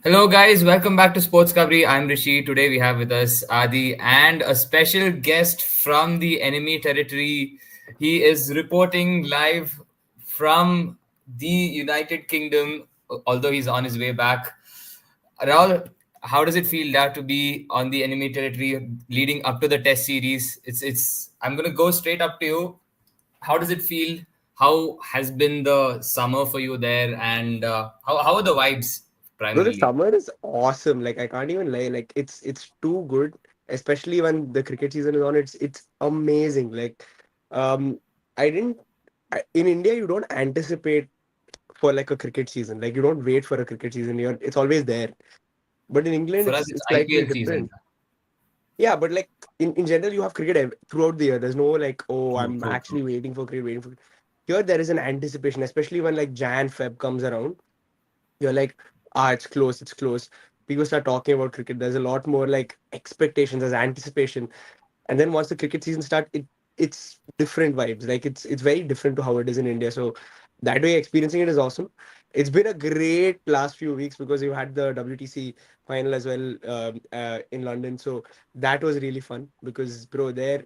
Hello, guys. Welcome back to Sports Covery. I'm Rishi. Today we have with us Adi and a special guest from the enemy territory. He is reporting live from the United Kingdom, although he's on his way back. Rahul, how does it feel that to be on the enemy territory leading up to the Test series? It's. I'm gonna go straight up to you. How does it feel? How has been the summer for you there, and how are the vibes Bro, the primarily? summer is awesome. Like I can't even lie. Like it's too good, especially when the cricket season is on. It's amazing. Um, I didn't in India you don't anticipate for like a cricket season. Like you don't wait for a cricket season. It's always there. But in England, For us, it's it's slightly IPL season. different. Yeah, but like in general, you have cricket throughout the year. There's no like, oh, True, I'm true, true. actually waiting for cricket, waiting for. Here, there is an anticipation, especially when like Jan Feb comes around. You're like, it's close, it's close. People start talking about cricket. There's a lot more like expectations, there's anticipation, and then once the cricket season starts, it's different vibes. Like it's very different to how it is in India. So that way, experiencing it is awesome. It's been a great last few weeks because you had the WTC final as well in London. So that was really fun because bro, there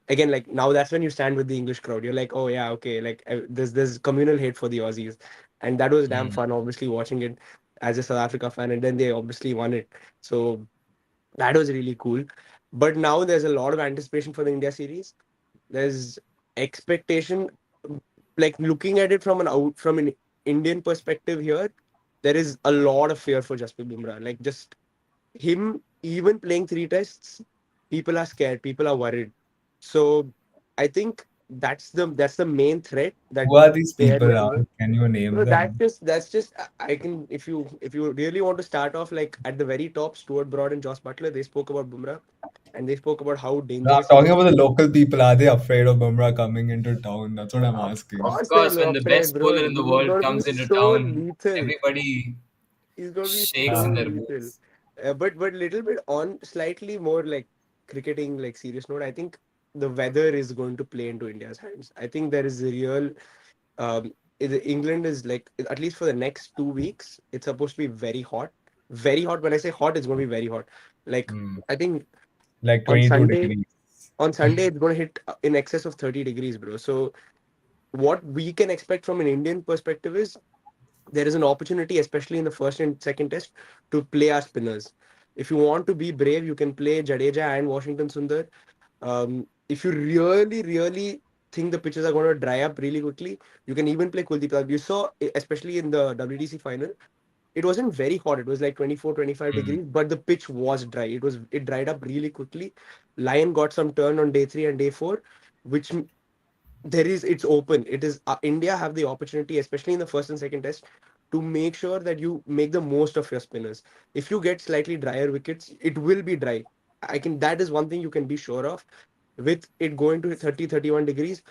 again, like now that's when you stand with the English crowd. You're like, oh yeah, okay, like there's communal hate for the Aussies, and that was damn Mm. fun. Obviously, watching it as a South Africa fan, and then they obviously won it, so that was really cool. But now there's a lot of anticipation for the India series. There's expectation, like looking at it from an Indian perspective here. There is a lot of fear for Jasprit Bumrah. Like just him even playing three tests, people are scared, people are worried. So I think that's the main threat that Who are these they are people, looking Rahul? at. Can you name So them? that's just I can, if you really want to start off like at the very top, Stuart Broad and Joss Butler, they spoke about Bumrah and they spoke about how No, I'm dangerous he talking is. about the local people. Are they afraid of Bumrah coming into town? That's what I'm Of asking. Of course they're course, when the afraid, best bowler bro. in the He's world gonna be comes into so town, lethal. everybody He's gonna be shakes so in Uh, their lethal. boots. But little bit on slightly more like cricketing like serious note. I think the weather is going to play into India's hands. I think there is a real England is like at least for the next 2 weeks. It's supposed to be very hot. Very hot. When I say hot, it's going to be very hot. Like Mm. I think like on 22 Sunday, degrees. on Sunday it's going to hit in excess of 30 degrees, bro. So what we can expect from an Indian perspective is there is an opportunity, especially in the first and second test, to play our spinners. If you want to be brave, you can play Jadeja and Washington Sundar. If you really, really think the pitches are going to dry up really quickly, you can even play Kuldeep Yadav. You saw, especially in the WTC final, it wasn't very hot. It was like 24, 25 Mm. degrees, but the pitch was dry. It dried up really quickly. Lion got some turn on day three and day four, which there is it's open. It is India have the opportunity, especially in the first and second test, to make sure that you make the most of your spinners. If you get slightly drier wickets, it will be dry. I can That is one thing you can be sure of. With it going to 30, 31 degrees,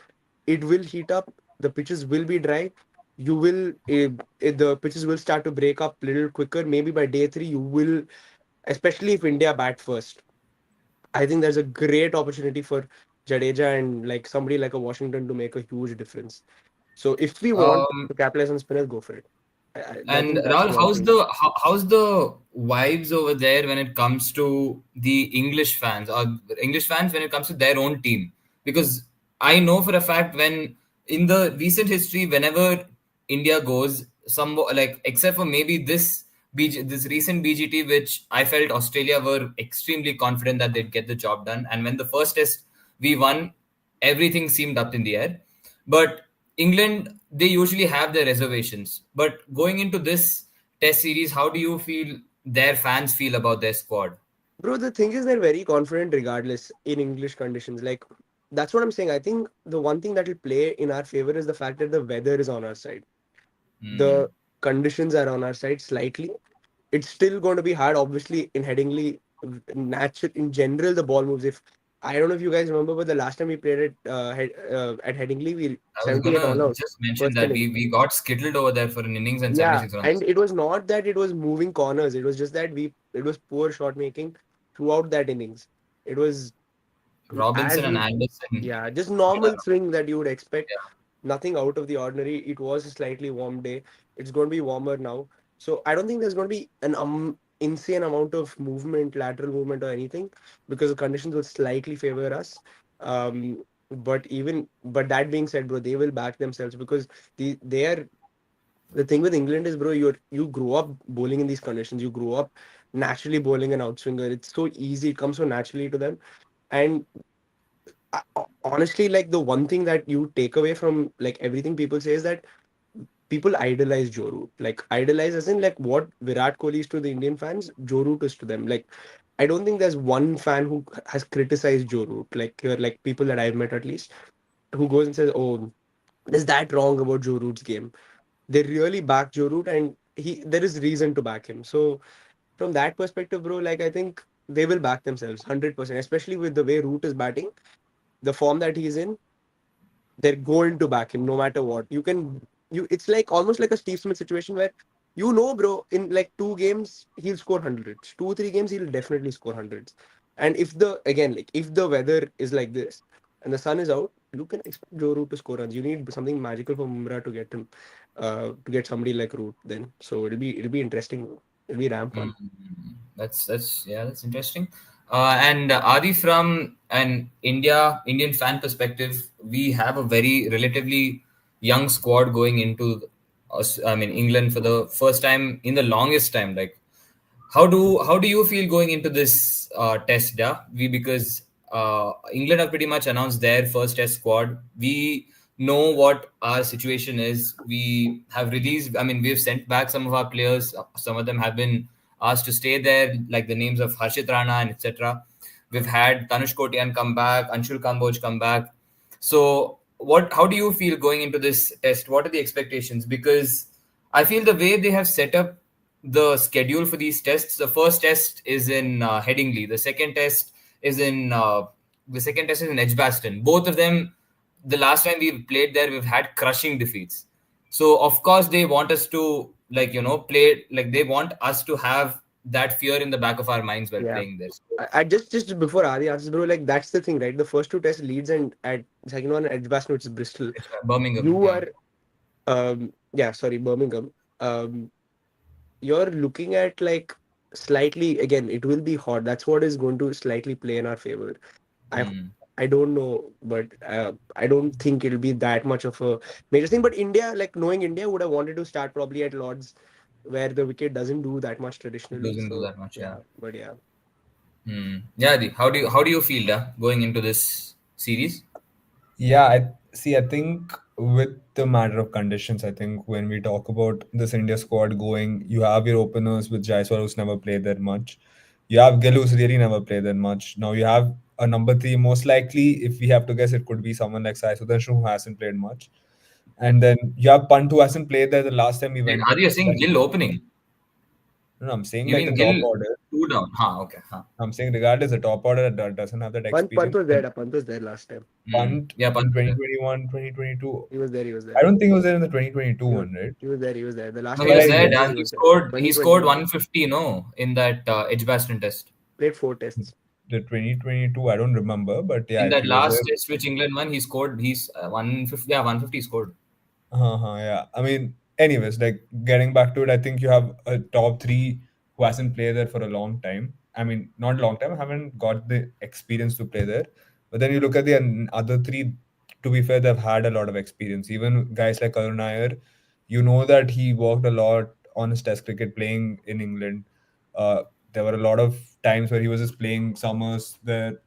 it will heat up, the pitches will be dry. You will the pitches will start to break up a little quicker. Maybe by day three you will, especially if India bat first, I think there's a great opportunity for Jadeja and like somebody like a Washington to make a huge difference. So if we want Um, to capitalize on spinners, go for it. I and think that's Rahul, one thing. how's the vibes over there when it comes to the English fans or English fans when it comes to their own team? Because I know for a fact when in the recent history, whenever India goes some like except for maybe this recent BGT, which I felt Australia were extremely confident that they'd get the job done, and when the first test we won, everything seemed up in the air. But England, they usually have their reservations. But going into this test series, how do you feel their fans feel about their squad? Bro, the thing is they're very confident regardless in English conditions. Like that's what I'm saying. I think the one thing that will play in our favor is the fact that the weather is on our side. Hmm. The conditions are on our side slightly. It's still going to be hard. Obviously, in Headingley, natural in general, the ball moves. If I don't know if you guys remember, but the last time we played at Headingley, we I was 78 all gonna out just mention first that inning. we got skittled over there for an innings and Yeah, 76 and runs. it was not that it was moving corners. It was just that we it was poor shot making throughout that innings. It was as Robinson and you Anderson. yeah, just Yeah, normal swing that you would expect. yeah. Nothing out of the ordinary. It was a slightly warm day. It's going to be warmer now. So I don't think there's going to be an insane amount of movement, lateral movement, or anything, because the conditions will slightly favor us. But that being said, bro, they will back themselves because they are the thing with England is, bro, you grow up bowling in these conditions. You grow up naturally bowling an outswinger. It's so easy. It comes so naturally to them. And honestly, like the one thing that you take away from like everything people say is that people idolize Joe Root. Like idolize as in like what Virat Kohli is to the Indian fans, Joe Root is to them. Like I don't think there's one fan who has criticized Joe Root. Like like people that I've met at least who goes and says, "Oh, is that wrong about Joe Root's game?" They really back Joe Root, and he there is reason to back him. So from that perspective, bro, like I think they will back themselves 100%, especially with the way Root is batting, the form that he's in. They're going to back him no matter what. It's like almost like a Steve Smith situation where bro, in like 2 games he'll score hundreds. 2, 3 games he'll definitely score hundreds. And if the weather is like this and the sun is out, you can expect Joe Root to score runs. You need something magical for Mumra to get him, to get somebody like Root then. So it'll be interesting. It'll be damn Mm, fun. that's yeah, that's interesting. And Adi, from an Indian fan perspective, we have a very relatively young squad going into us. I mean, England for the first time in the longest time. Like, how do you feel going into this test? Yeah, because England have pretty much announced their first test squad. We know what our situation is. We have released. I mean, we've sent back some of our players. Some of them have been asked to stay there, like the names of Harshit Rana and etc. We've had Tanush Kotian come back, Anshul Kamboj come back. So, how do you feel going into this test? What are the expectations? Because I feel the way they have set up the schedule for these tests. The first test is in Headingley. The second test is in Edgbaston. Both of them, the last time we played there, we've had crushing defeats. So of course they want us to play like they want us to have that fear in the back of our minds while Yeah. playing there. So, I just before Adi answers, bro, like that's the thing, right? The first two tests Leeds and at second one Edgbaston, which is Bristol. it's Birmingham, You yeah. are yeah, sorry, Birmingham. Um you're looking at like slightly again, it will be hot. That's what is going to slightly play in our favor. I Hmm. I don't know, but I don't think it'll be that much of a major thing. But India, like knowing India, would have wanted to start probably at Lords, where the wicket doesn't do that much It traditionally. doesn't do So that much, yeah. yeah, but yeah. Hmm. Yeah, how do you feel going into this series? Yeah, I see. I think with the matter of conditions, I think when we talk about this India squad going, you have your openers with Jaiswal who's never played that much. You have Gill who's really never played that much. Now you have a number three. Most likely, if we have to guess, it could be someone like Sai Sudarshan who hasn't played much. And then you have Pant who hasn't played there the last time we Wait, went to are you saying England. Gill opening? No, no, I'm saying You like the mean top Gill order. two down? Huh, okay. Huh. I'm saying regardless, the top order doesn't have that Pant experience. was there. Pant was there last time. Hmm. Punt Yeah, in Pant. 2021, 2022. He was there. He was I there. don't think he was there in the 2022 He was, one, right? he was there. He was there. The last No, time he But he was played there. Test, anyways, he He was there. scored 2021. 150, no, in that Edgbaston test. Played 4 tests. the 2022, I don't remember, but yeah, In if that he was last there, test which England won, he scored. He's 150. Yeah, 150 scored. yeah. I mean, anyways, like getting back to it, I think you have a top three who hasn't played there for a long time. I mean, not a long time, haven't got the experience to play there. But then you look at the other three, to be fair, they've had a lot of experience. Even guys like Karun Nair, you know that he worked a lot on his test cricket playing in England. Uh, there were a lot of times where he was just playing summers there,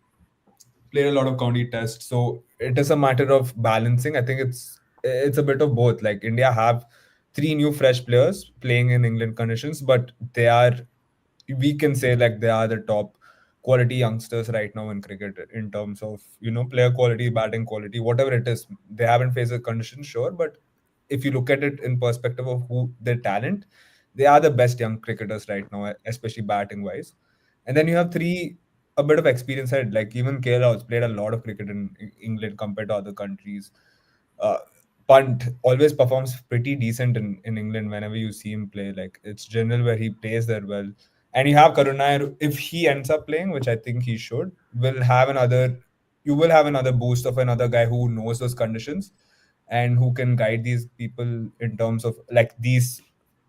played a lot of county tests. So it is a matter of balancing. I think it's a bit of both. Like India have three new fresh players playing in England conditions, but they are, we can say like they are the top quality youngsters right now in cricket in terms of player quality, batting quality, whatever it is. They haven't faced the conditions, sure, but if you look at it in perspective of who their talent, they are the best young cricketers right now, especially batting wise. And then you have three a bit of experience had, like even KL has played a lot of cricket in England compared to other countries. Uh, Punt always performs pretty decent in England whenever you see him play. Like it's general where he plays there well. And you have Karunai, if he ends up playing, which I think he should, will have another you will have another boost of another guy who knows those conditions and who can guide these people in terms of like these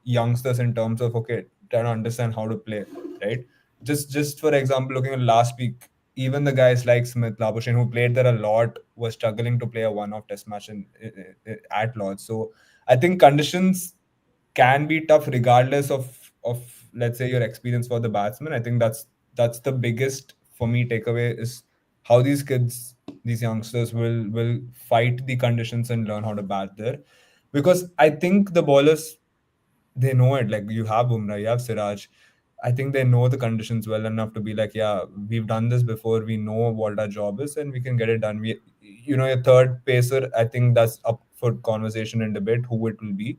youngsters in terms of okay, trying to understand how to play, right? Just for example, looking at last week, even the guys like Smith, Labuschagne, who played there a lot, were struggling to play a one-off test match at Lords. So I think conditions can be tough regardless of let's say your experience for the batsman. I think that's the biggest for me takeaway is how these kids, these youngsters will fight the conditions and learn how to bat there. Because I think the bowlers, they know it. Like you have Bumrah, you have Siraj. I think they know the conditions well enough to be like, yeah, we've done this before. We know what our job is, and we can get it done. Your third pacer, I think that's up for conversation and debate who it will be.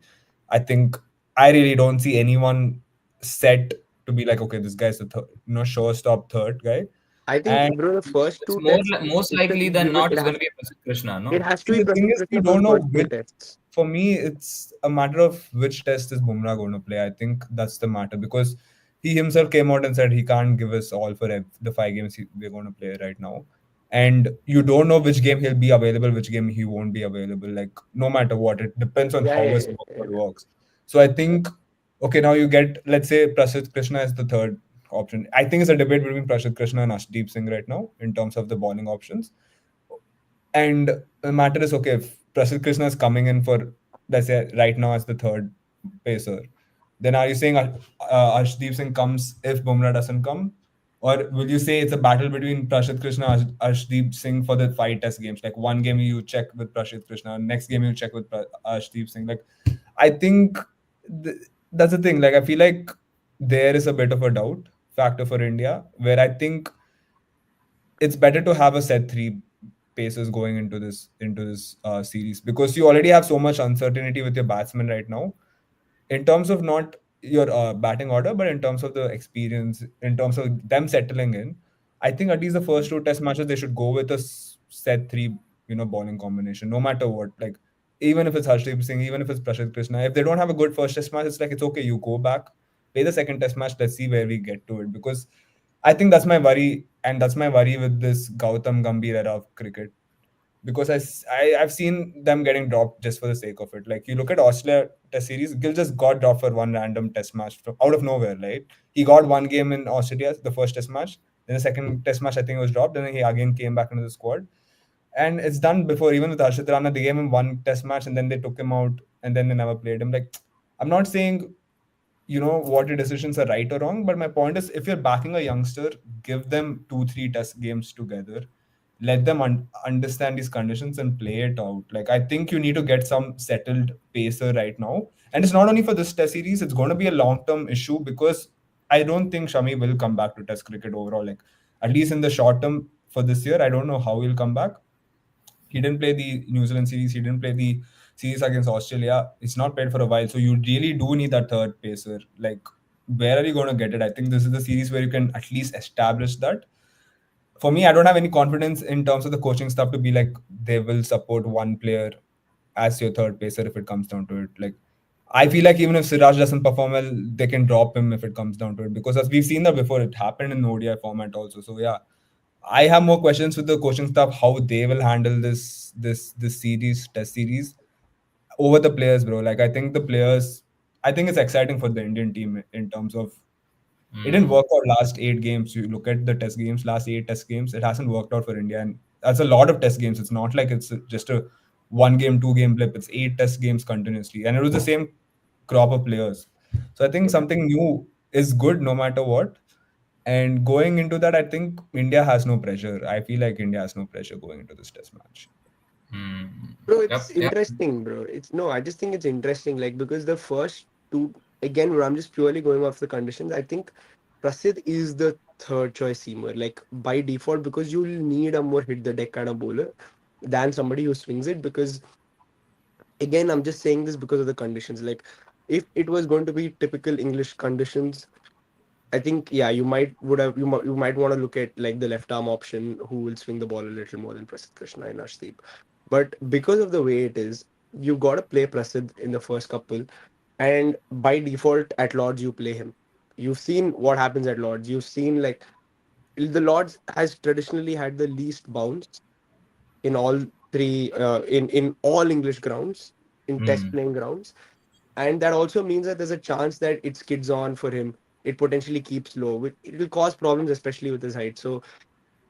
I think I really don't see anyone set to be like, okay, this guy's the third, sure stop third guy. I think, And bro, the first It's two more tests, most likely than not, it it's going has to be Prasidh Krishna, it no? has to see, be the thing Prasidh is, we Krishna for don't the know first two which. tests. For me, it's a matter of which test is Bumrah going to play. I think that's the matter because he himself came out and said he can't give us all for the 5 games we're going to play right now. And you don't know which game he'll be available, which game he won't be available. Like, no matter what, it depends on Yeah, how yeah, his yeah, workload yeah. works. So I think, okay, now you get, let's say, Prasidh Krishna is the third option. I think it's a debate between Prasidh Krishna and Ashdeep Singh right now in terms of the bowling options. And the matter is, okay, if Prasidh Krishna is coming in for, let's say, right now as the third pacer, then are you saying Arshdeep Singh comes if Bumrah doesn't come? Or will you say it's a battle between Prasidh Krishna and Arshdeep Singh for the 5 test games? Like one game you check with Prasidh Krishna, next game you check with Arshdeep Singh. Like, I think that's the thing. Like, I feel like there is a bit of a doubt factor for India where I think it's better to have a set three paces going into this series because you already have so much uncertainty with your batsmen right now in terms of not your batting order but in terms of the experience in terms of them settling in. I think at least the first two test matches they should go with a set three bowling combination no matter what, like even if it's Harshdeep Singh, even if it's Prashant Krishna, if they don't have a good first test match, it's like it's okay, you go back, play the second test match, let's see where we get to it. Because I think that's my worry, and that's my worry with this Gautam Gambhir era of cricket. Because I've seen them getting dropped just for the sake of it. Like you look at Australia Test series, Gill just got dropped for one random Test match from out of nowhere. Right, he got one game in Australia, the first Test match. Then the second Test match, I think, was dropped. And then he again came back into the squad. And it's done before. Even with Harshit Rana, they gave him one Test match and then they took him out and then they never played him. Like I'm not saying what your decisions are right or wrong, but my point is if you're backing a youngster, give them 2 3 test games together, let them understand these conditions and play it out. Like I think you need to get some settled pacer right now, and it's not only for this test series, it's going to be a long term issue because I don't think Shami will come back to test cricket overall, like at least in the short term for this year. I don't know how he'll come back. He didn't play the New Zealand series. He didn't play the series against Australia. It's not played for a while. So you really do need that third pacer. Like, where are you going to get it? I think this is the series where you can at least establish that. For me, I don't have any confidence in terms of the coaching stuff to be like they will support one player as your third pacer if it comes down to it. Like, I feel like even if Siraj doesn't perform well, they can drop him if it comes down to it because as we've seen that before, it happened in the ODI format also. So yeah, I have more questions with the coaching staff how they will handle this series test series over the players, bro. Like I think the players, I think it's exciting for the Indian team in terms of it didn't Hmm. work out last 8 games. You look at the test games, last 8 test games, it hasn't worked out for India, and that's a lot of test games. It's not like it's just a 1 game, 2 game blip. It's 8 test games continuously, and it was the same crop of players. So I think Yeah. something new is good no matter what. And going into that, I think India has no pressure. I feel like India has no pressure going into this test match. Hmm. Bro, it's Yep. Yep. interesting, bro. It's no, I just think it's interesting, like because the first two, again, bro, I'm just purely going off the conditions. I think Prasid is the third choice seamer, like by default, because you'll need a more hit the deck kind of bowler than somebody who swings it. Because again, I'm just saying this because of the conditions. Like, if it was going to be typical English conditions, I think yeah, you might want to look at like the left arm option who will swing the ball a little more than Prasidh Krishna and Arshdeep. But because of the way it is, you got to play Prasidh in the first couple, and by default at Lords you play him. You've seen what happens at Lords. You've seen like the Lords has traditionally had the least bounce in all three in all English grounds in Test Hmm. playing grounds. and that also means that there's a chance that it skids on for him. It potentially keeps low. It will cause problems, especially with his height. So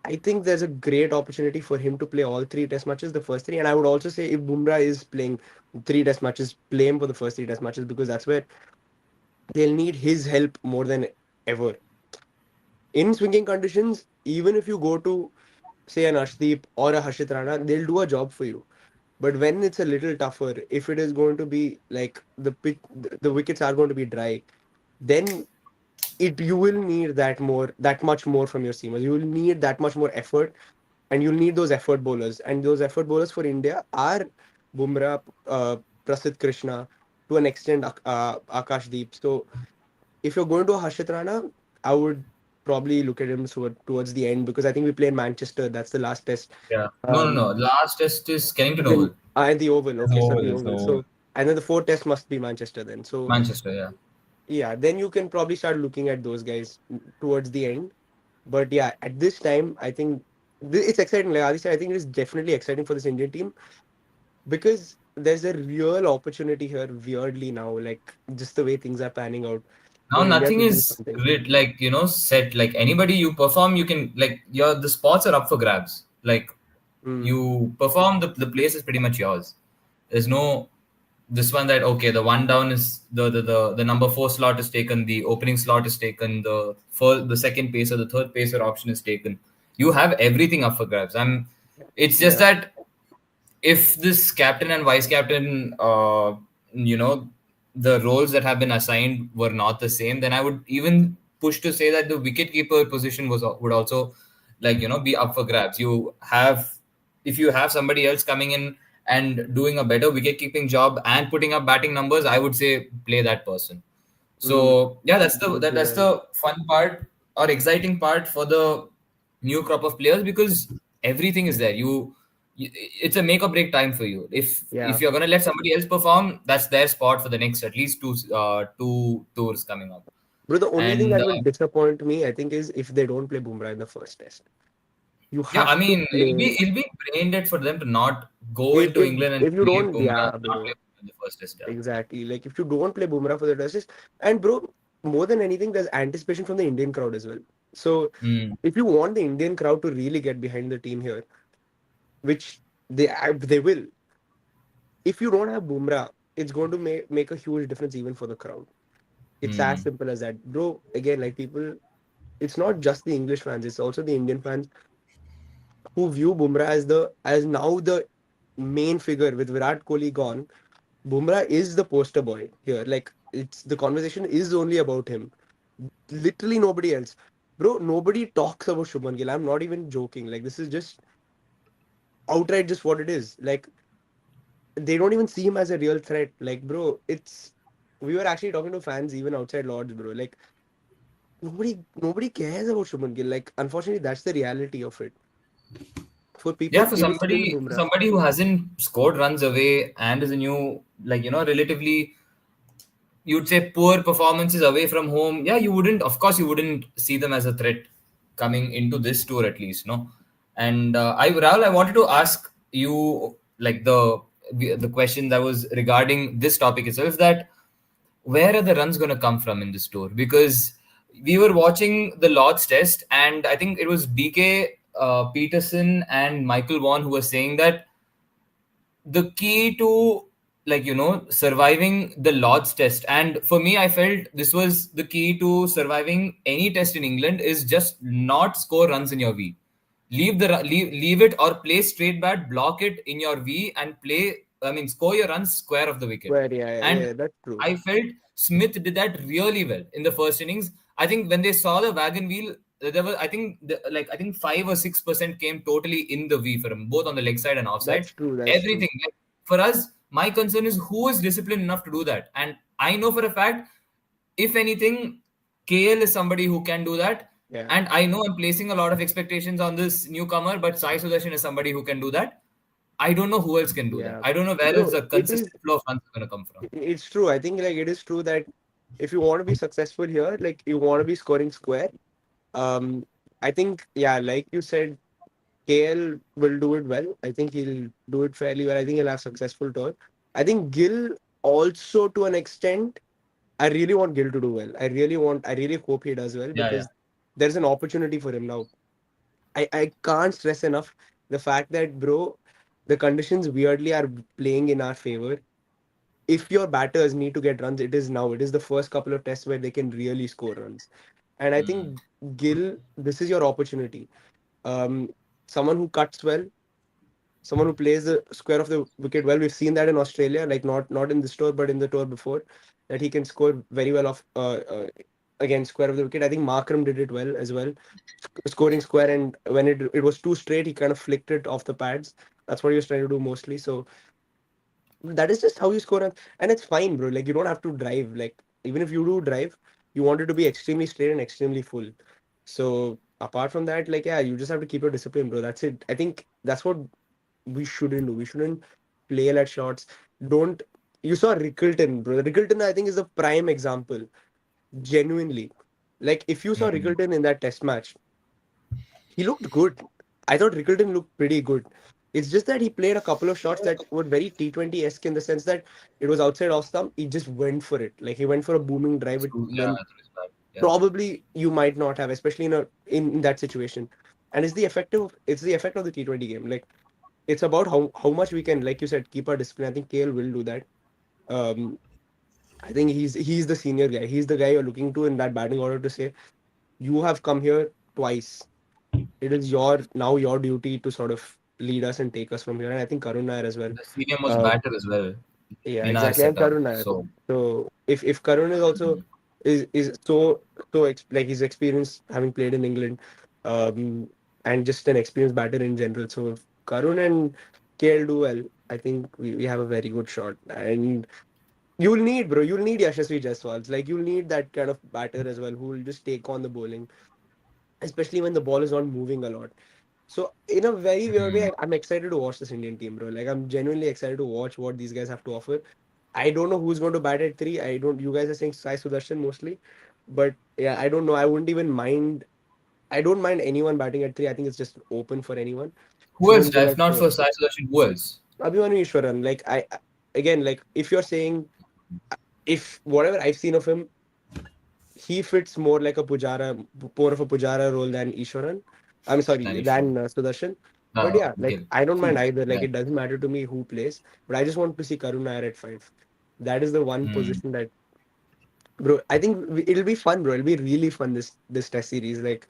I think there's a great opportunity for him to play all three test matches, the first three. And I would also say if Bumrah is playing three test matches, play him for the first three test matches because that's where they'll need his help more than ever. In swinging conditions, even if you go to, say, an Ashdeep or a Harshit Rana, they'll do a job for you. But when it's a little tougher, if it is going to be like the wickets are going to be dry, then you will need that much more from your seamers. You will need that much more effort, and you'll need those effort bowlers. And those effort bowlers for India are Bumrah, Prasidh Krishna, to an extent, Akash Deep. So if you're going to a Harshit Rana, I would probably look at him towards the end because I think we play in Manchester. That's the last test. Yeah. No, no, Um, no. Last test is Kennington in Oval, and the Oval. It's Okay, so over. the It's Oval. over. So and then the fourth test must be Manchester then. So Manchester. Yeah. yeah, then you can probably start looking at those guys towards the end. But yeah, at this time, I think it's exciting. Like Adi said, I think it is definitely exciting for this Indian team because there's a real opportunity here. Weirdly now, like just the way things are panning out Now for India nothing to do is something. like set. Like anybody you perform, you can like the spots are up for grabs. Like Mm. you perform, the place is pretty much yours. There's no this one that okay, the one down is the number four slot is taken, the opening slot is taken, the second pacer, the third pacer option is taken. You have everything up for grabs. It's just Yeah. that if this captain and vice captain, you know, the roles that have been assigned were not the same, then I would even push to say that the wicketkeeper position would also be up for grabs. If you have somebody else coming in and doing a better wicket keeping job and putting up batting numbers, I would say play that person. Mm. So yeah, that's Yeah. the fun part or exciting part for the new crop of players because everything is there. It's a make or break time for you. If Yeah. you're gonna let somebody else perform, that's their spot for the next at least two tours coming up. Bro, the only thing And that will disappoint me, I think, is if they don't play Bumrah in the first test. You yeah, I have to mean play. it'll be brain dead for them to not go If into if England and if you play don't, Bumrah, yeah, not play bro. in the first test. Yeah. Exactly. Like if you don't play Bumrah for the test, and bro, more than anything, there's anticipation from the Indian crowd as well. So Mm, if you want the Indian crowd to really get behind the team here, which they will, if you don't have Bumrah, it's going to make a huge difference even for the crowd. It's as mm, simple as that, bro. Again, like people, it's not just the English fans; it's also the Indian fans who view Bumrah as now the main figure with Virat Kohli gone. Bumrah is the poster boy here. Like it's the conversation is only about him. Literally nobody else. Bro, nobody talks about Shubman Gill. I'm not even joking. Like this is just outright just what it is. Like they don't even see him as a real threat. Like, bro, it's we were actually talking to fans even outside Lords, bro. Like nobody cares about Shubman Gill. Like, unfortunately, that's the reality of it. For yeah, people, for it is still somebody Bumrah. somebody who hasn't scored runs away and is a new relatively you'd say poor performances away from home. Yeah, of course, you wouldn't see them as a threat coming into this tour at least, no. And Rahul, I wanted to ask you like the question that was regarding this topic itself that where are the runs going to come from in this tour? Because we were watching the Lord's Test, and I think it was BK Peterson and Michael Vaughan who were saying that the key to surviving the Lord's test, and for me I felt this was the key to surviving any test in England, is just not score runs in your V. Leave it or play straight bat, block it in your V and play, I mean, score your runs square of the wicket. Where And yeah, that's true. I felt Smith did that really well in the first innings. I think when they saw the wagon wheel, there was I think 5 or 6% came totally in the V for him, both on the leg side and offside. That's true. That's true. Everything. Like, for us, my concern is who is disciplined enough to do that. And I know for a fact, if anything, KL is somebody who can do that. Yeah. And I know I'm placing a lot of expectations on this newcomer, but Sai Sudarshan is somebody who can do that. I don't know who else can do that. Yeah. I don't know where is Bro, the it is consistent flow of runs going to come from. it's true. I think like it is true that if you want to be successful here, like you want to be scoring square, um, I think yeah, like you said, KL will do it well. I think he'll do it fairly well. I think he'll have successful tour. I think Gill also to an extent, I really want Gill to do well. I really hope he does well Yeah, yeah. because there's an opportunity for him now. I can't stress enough the fact that, bro, the conditions weirdly are playing in our favor. If your batters need to get runs, it is now. It is the first couple of tests where they can really score runs. And I Mm, think Gill, this is your opportunity. Um, Someone who cuts well, someone who plays the square of the wicket well. We've seen that in Australia, like not in this tour, but in the tour before, that he can score very well off again square of the wicket. I think Markram did it well as well, scoring square, and when it was too straight, he kind of flicked it off the pads. That's what he was trying to do mostly. So that is just how you score, and it's fine, bro. Like you don't have to drive. Like even if you do drive, you want it to be extremely straight and extremely full. So apart from that, like yeah, you just have to keep your discipline, bro. That's it. I think that's what we shouldn't do. We shouldn't play at shots. Don't. You saw Rickleton, bro. Rickleton, I think, is the prime example. Genuinely, like if you saw mm. Rickleton in that Test match, he looked good. I thought Rickleton looked pretty good. It's just that he played a couple of shots that were very T20 esque in the sense that it was outside off stump. He just went for it. Like he went for a booming drive Yeah, when through his back. Yeah. probably you might not have, especially in that situation. And it's the effect of the T20 game. Like it's about how much we can, like you said, keep our discipline. I think KL will do that. Um, I think he's the senior guy. He's the guy you're looking to in that batting order to say, you have come here twice. It is now your duty to sort of lead us and take us from here. And I think Karun Nair as well. The senior most Uh, batter as well yeah, in our exactly. And setup. Karun Nair. So, So if Karun is also is like he's experienced having played in England, um, and just an experienced batter in general. So if Karun and KL do well, I think we have a very good shot. And you'll need Yashasvi Jaiswal. Like you'll need that kind of batter as well who will just take on the bowling, especially when the ball is not moving a lot. So in a very weird way, mm, I'm excited to watch this Indian team, bro. Like I'm genuinely excited to watch what these guys have to offer. I don't know who's going to bat at three. I don't. You guys are saying Sai Sudarshan mostly, but yeah, I don't know. I wouldn't even mind. I don't mind anyone batting at three. I think it's just open for anyone. who else? Shubman Gill If at not four. for Sai Sudarshan, who else? Abhimanyu Ishwaran. Like again, like if you're saying if whatever I've seen of him, he fits more like a Pujara, more of a Pujara role than Ishwaran. I'm sorry, Danish. than Sudarshan. But yeah, like Gill. I don't mind either. Like Yeah. it doesn't matter to me who plays, but I just want to see Karun Nair at five. That is the one Mm. position that, bro. I think it'll be fun, bro. It'll be really fun this test series. Like,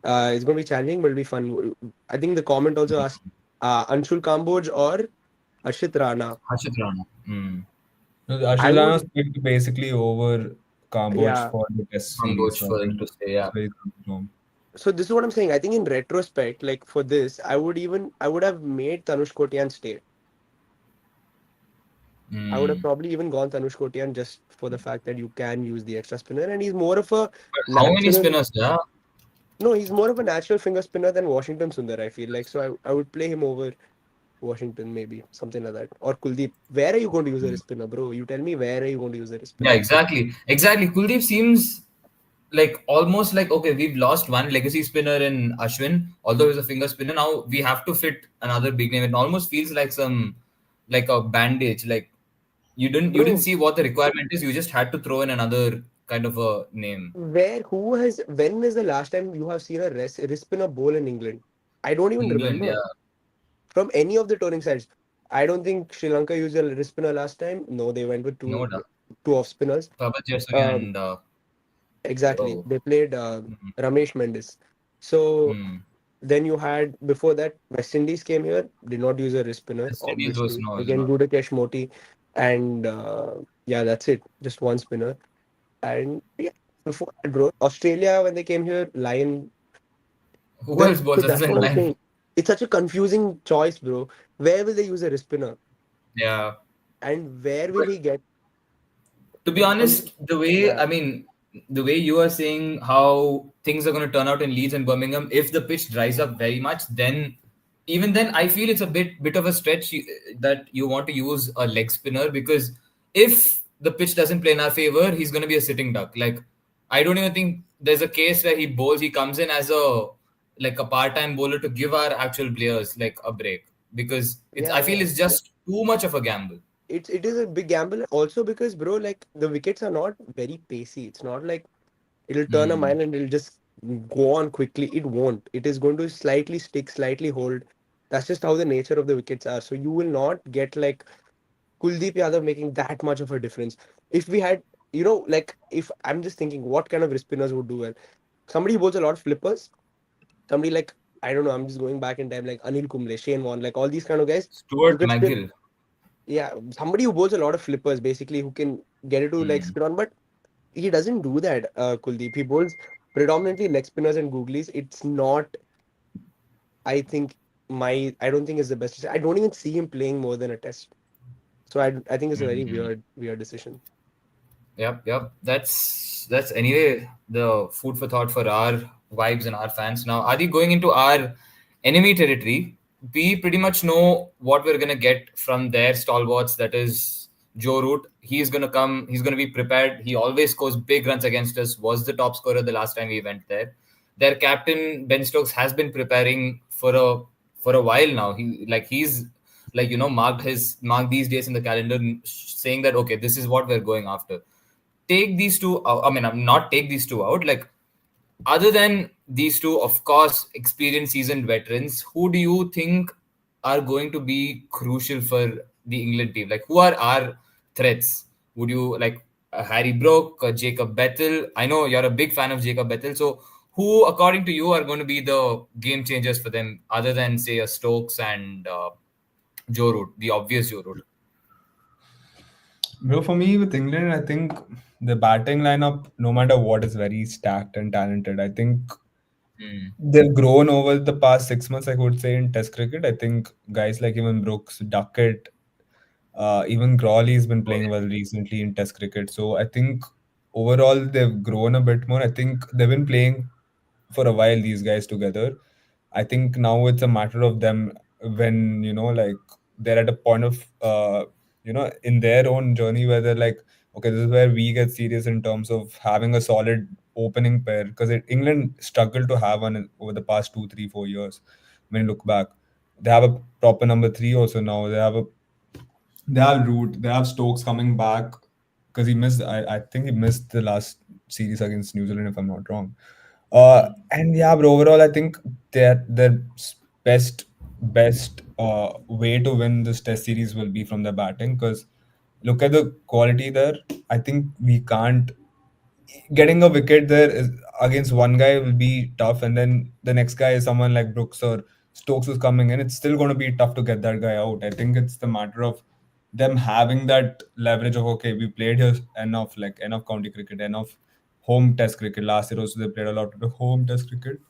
it's gonna be challenging, but it'll be fun. I think the comment also asked, Anshul Kamboj or Ashit Rana. Harshit Rana. Mm. No, the I Ashildana was would, picked basically over Cambodge yeah. for the test series. Kamboj So I for him think to say, yeah. that's where he's coming from. So this is what I'm saying. I think in retrospect, like for this, I would have made Tanush Kotian stay. I would have Mm. probably even gone Tanush Kotian just for the fact that you can use the extra spinner, and he's more of a But how many natural. spinners? Yeah. No, he's more of a natural finger spinner than Washington Sundar. I feel like so. I would play him over Washington, maybe something like that, or Kuldeep. Where are you going to use a spinner, bro? You tell me where are you going to use a Yeah, spinner? exactly. Exactly. Kuldeep seems like almost like okay, we've lost one legacy spinner in Ashwin, although he's a finger spinner. Now we have to fit another big name. It almost feels like like a bandage. Like you didn't Bro, see what the requirement is. You just had to throw in another kind of a name. when is the last time you have seen a wrist spinner bowl in England? I don't even England, remember. yeah, From any of the touring sides. I don't think Sri Lanka used a wrist spinner last time. No, they went with no doubt. two off spinners. Prabhat Jayasuriya Um, and exactly. oh, They played mm, Ramesh Mendes. So mm. then you had before that West Indies came here, did not use a wrist spinner, West Indies was obviously. no, was Again, not. Gudakesh Moti, and yeah, that's it. Just one spinner. And yeah, before that, bro, Australia when they came here, Lion. Who else So bowls other that's than what I'm Lion? saying. It's such a confusing choice, bro. Where will they use a wrist spinner? Yeah. And where will he get To be some? honest, the way Yeah, I mean, the way you are saying how things are going to turn out in Leeds and Birmingham, if the pitch dries up very much, then even then, I feel it's a bit of a stretch that you want to use a leg spinner because if the pitch doesn't play in our favor, he's going to be a sitting duck. Like I don't even think there's a case where he comes in as a like a part-time bowler to give our actual players like a break because it's I yeah, feel yeah. it's just too much of a gamble. it is a big gamble also because, bro, like the wickets are not very pacey. It's not like it'll turn a Hmm. mile and it'll just go on quickly. It won't. It is going to slightly stick, slightly hold. That's just how the nature of the wickets are. So you will not get like Kuldeep Yadav making that much of a difference. If we had, like if I'm just thinking what kind of wrist spinners would do well. Somebody who bowls a lot of flippers, somebody like, I don't know, I'm just going back in time, like Anil Kumble, Shane Warne, like all these kind of guys who Stuart can spin. McGill. Yeah, somebody who bowls a lot of flippers, basically, who can get it to like Hmm. spin on, but he doesn't do that, Kuldeep. He bowls predominantly leg spinners and googlies. It's not, I think, I don't think it's the best. I don't even see him playing more than a test. So I think it's a very Hmm. weird decision. Yep, yep. That's anyway the food for thought for our vibes and our fans. Now, Adi, going into our enemy territory, we pretty much know what we're gonna get from their stalwarts. That is Joe Root. He's gonna come. He's gonna be prepared. He always scores big runs against us. Was the top scorer the last time we went there. Their captain Ben Stokes has been preparing for a while now. He's like marked these days in the calendar, saying that okay, this is what we're going after. Take these two out. I mean, I'm not take these two out. Like, other than these two, of course, experienced seasoned veterans, who do you think are going to be crucial for the England team? Like, who are our threats? Would you like Harry Brook, Jacob Bethel? I know you're a big fan of Jacob Bethel. So, who, according to you, are going to be the game changers for them, other than, say, a Stokes and Joe Root, the obvious Joe Root? Bro, for me with England, I think the batting lineup, no matter what, is very stacked and talented. I think Hmm. they've grown over the past 6 months, I would say, in Test cricket. I think guys like even Brooks, Duckett, even Crawley's been Oh, playing well recently in Test cricket. So I think overall they've grown a bit more. I think they've been playing for a while, these guys together. I think now it's a matter of them when, like they're at a point of, in their own journey where they're like, okay, this is where we get serious in terms of having a solid opening pair because England struggled to have one over the past 2, 3, 4 years. When you look back, they have a proper number three also now. They have Root. They have Stokes coming back because he missed. I think he missed the last series against New Zealand, if I'm not wrong. And yeah, but overall, I think their best way to win this Test series will be from the batting because look at the quality there. I think we can't getting a wicket there is against one guy will be tough, and then the next guy is someone like Brooks or Stokes who's coming in. It's still going to be tough to get that guy out. I think it's the matter of them having that leverage of okay, we played here enough, like enough county cricket, enough home test cricket. Last year also they played a lot of the home test cricket,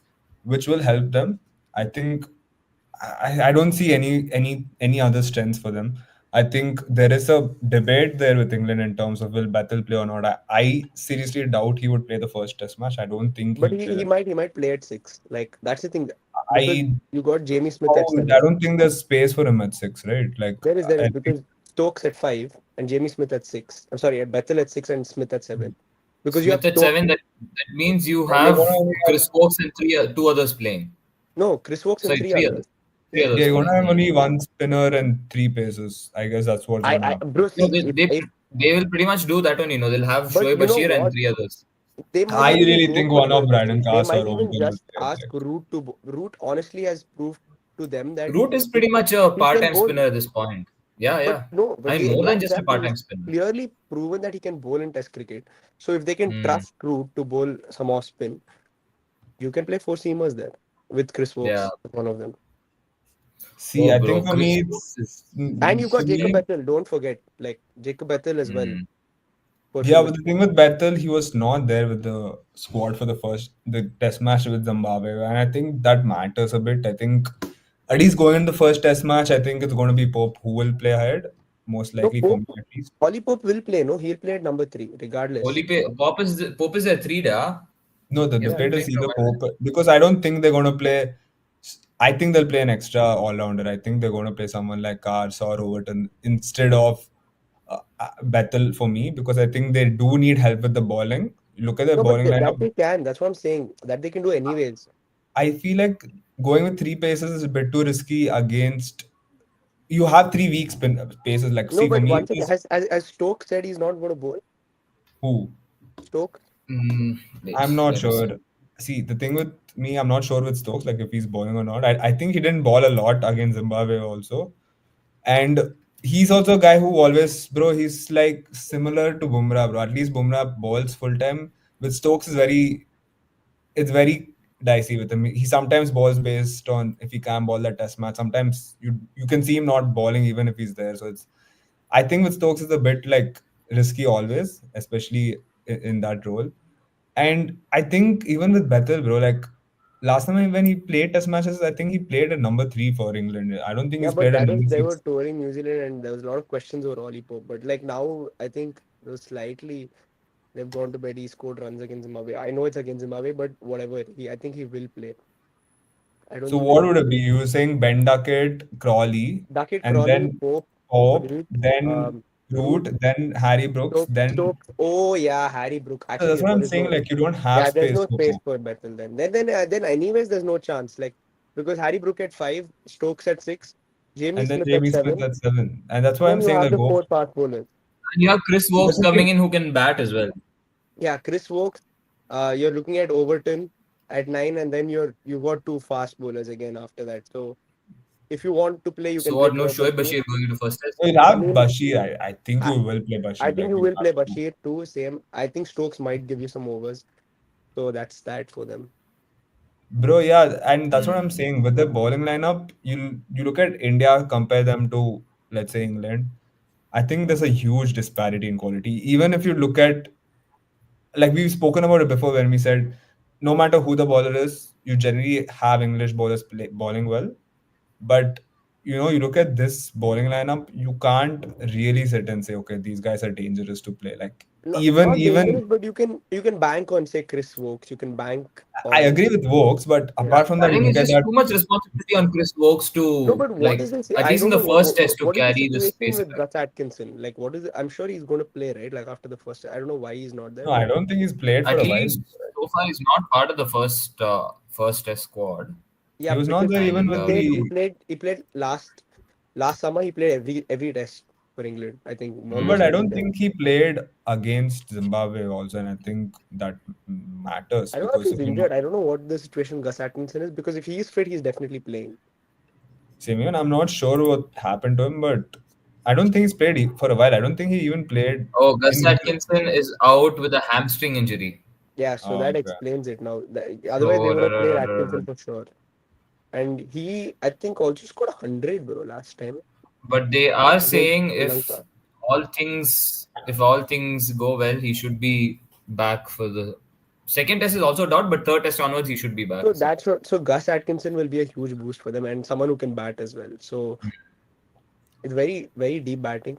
which will help them. I think I don't see any other strengths for them. I think there is a debate there with England in terms of will Bethel play or not. I seriously doubt he would play the first Test match. I don't think But he'll he, play he that. might he might play at six. Like that's the thing, because I you got Jamie Smith at oh, I seven. don't think there's space for him at six, right? Like There is I think because Stokes at five and Jamie Smith at six. I'm sorry, at Bethel at six and Smith at seven. Because you have Smith at Stokes seven. That means you they're have gonna Chris Stokes and two others playing. no Chris Wokes and Sorry, three three others. others. Three Yeah. others they're gonna playing. have Hmm. only one spinner and three paces. I guess that's what's gonna I happen. bro, No, see if they will pretty much do that only. They'll have but Shoaib you know Bashir and what? three others. They might I not even really go think for one of Shoaib Brandon Bashir. They Cast might or even Onkar will just play. ask Like, Root to Root honestly has proved to them that Root is he, pretty much a he can part-time bowl. spinner at this point. Yeah, But yeah. no, I but mean, more yeah, than just a exactly. He's part-time spinner. clearly proven that he can bowl in Test cricket. So if they can Hmm. trust Root to bowl some off spin, you can play four seamers there with Chris Yeah. Wokes, one of them. see, Oh, I think bro, for me, Chris it's Stokes is. And you for got Jacob me, Bethel. Don't forget, like Jacob Bethel as well. Hmm. yeah. Persian But the thing with Bethel, he was not there with the squad for the Test match with Zimbabwe, and I think that matters a bit. I think at least going in the first Test match, I think it's going to be Pope who will play ahead, most No, likely for Pope, me at least. Ollie Pope will play. No, he'll play at number three, regardless. Pope is a three, da. No, the He hasn't been debate playing is for a either while. Pope because I don't think they're going to play. I think they'll play an extra all rounder. I think they're going to play someone like Cars or Overton instead of Bethel for me because I think they do need help with the bowling. Look at their No, but bowling that lineup. they can. That's what I'm saying. That they can do anyways. I feel like going with three paces is a bit too risky against. you have 3 weeks paces. Like, No, see, for but me, one thing, has Stokes said he's not going to bowl? who Stokes? Wait, I'm not let me see. sure. See, the thing with me, I'm not sure with Stokes, like if he's bowling or not. I think he didn't bowl a lot against Zimbabwe also. And he's also a guy who always, bro, he's like similar to Bumrah, bro. At least Bumrah bowls full time. With Stokes is it's very dicey with him. He sometimes balls based on if he can ball that test match. Sometimes you can see him not bowling even if he's there. So it's I think with Stokes is a bit like risky always, especially in that role. And I think even with Bethel, bro, like last time when he played test matches, I think he played at number 3 for England. I don't think Yeah, he's but played at that was number they were 6. touring New Zealand, and there was a lot of questions over Ollie Pope. But like now, I think those slightly they've gone to bed. He scored runs against Zimbabwe. I know it's against Zimbabwe, but whatever. I think he will play. I don't So think there's what would it be? You were saying Ben Duckett, Crawley, Duckett, and Crawley, then Pope, Pope, Root, then Root, Root, then Harry Brooks, then Stokes. Oh yeah, Harry Brook. that's Actually, what there I'm is saying. no. Like you don't have Yeah, there's space no for space Pope. for Bethel then. Then anyways, there's no chance. Like because Harry Brook at 5, Stokes at 6, Jamie And then Smith at Jamie Smith 7. at 7. And that's why Then I'm you saying have like the go. four fast bowlers. And you have Chris But Wokes the coming thing, in who can bat as well. Yeah, Chris Wokes. You're looking at Overton at 9, and then you've got two fast bowlers again after that. So if you want to play, you So can play what? No Shoaib Shoaib Bashir. Bashir going into first test. you'll I have mean, Bashir. I think I, you will play I Bashir. think Like you you will have play to. Bashir too. Same. I think Stokes might give you some overs. So that's that for them. Bro, yeah, and that's what I'm Hmm. saying. With the bowling lineup, you look at India, compare them to let's say England. I think there's a huge disparity in quality. Even if you look at like we've spoken about it before when we said no matter who the bowler is, you generally have English bowlers bowling well. But you look at this bowling lineup, you can't really sit and say, okay, these guys are dangerous to play. Like Not even dangerous, but you can bank on say Chris Wokes. You can bank I on agree with Vokes, but yeah. apart from I that, you think look it's at just that. too much responsibility on Chris Wokes No, to but what like is this? at I least in don't the know first test to what is the carry this situation pace. with Gus Atkinson. Like, what is it? I'm sure he's going to play, right? Like after the first. I don't know why he's not there, No, I but don't think he's played for At a while. least so far, he's not part of the first test squad. He yeah, was not because there even And he with played. He the. played. He played last summer. He played every test for England. I think But almost I mm, every don't test. think he played against Zimbabwe also, and I think that matters I don't know if because he's if you know, injured. I don't know what the situation Gus Atkinson is because if he is fit, he's definitely playing. Simeon, I'm not sure what happened to him, but I don't think he's played for a while. I don't think he even played oh, in Gus England. Atkinson is out with a hamstring injury. Yeah, so Oh, that okay. explains it now. Otherwise, they So would have played Atkinson for sure. And he, I think, also scored 100, bro, last time but they are against saying Sri Lanka. if all things go well, he should be back for the second test is also a doubt, but third test onwards he should be back. So that's what. So Gus Atkinson will be a huge boost for them, and someone who can bat as well. So it's very very deep batting.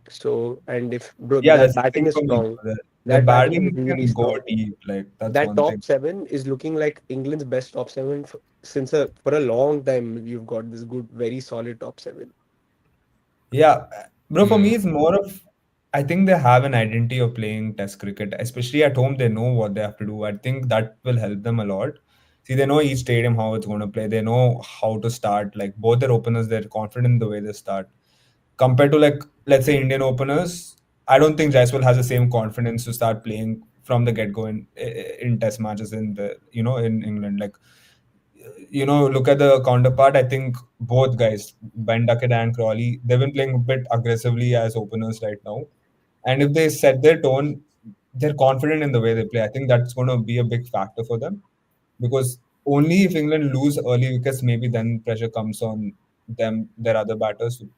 So and if bro Yeah, that that's the batting thing is for me. strong, The that batting is batting really can go strong. deep. Like that's That one top thing. seven is looking like England's best top seven since for a long time. You've got this good, very solid top seven. Yeah, bro, for me, Mm. it's more of I think they have an identity of playing Test cricket, especially at home. They know what they have to do. I think that will help them a lot. See, they know each stadium how it's going to play. They know how to start. Like both their openers, they're confident in the way they start. Compared to like let's say Indian openers, I don't think Jaiswal has the same confidence to start playing from the get go in Test matches in the in England. Like look at the counterpart. I think both guys, Ben Duckett and Crawley, they've been playing a bit aggressively as openers right now. And if they set their tone, they're confident in the way they play. I think that's going to be a big factor for them because only if England lose early wickets, maybe then pressure comes on them, their other batters to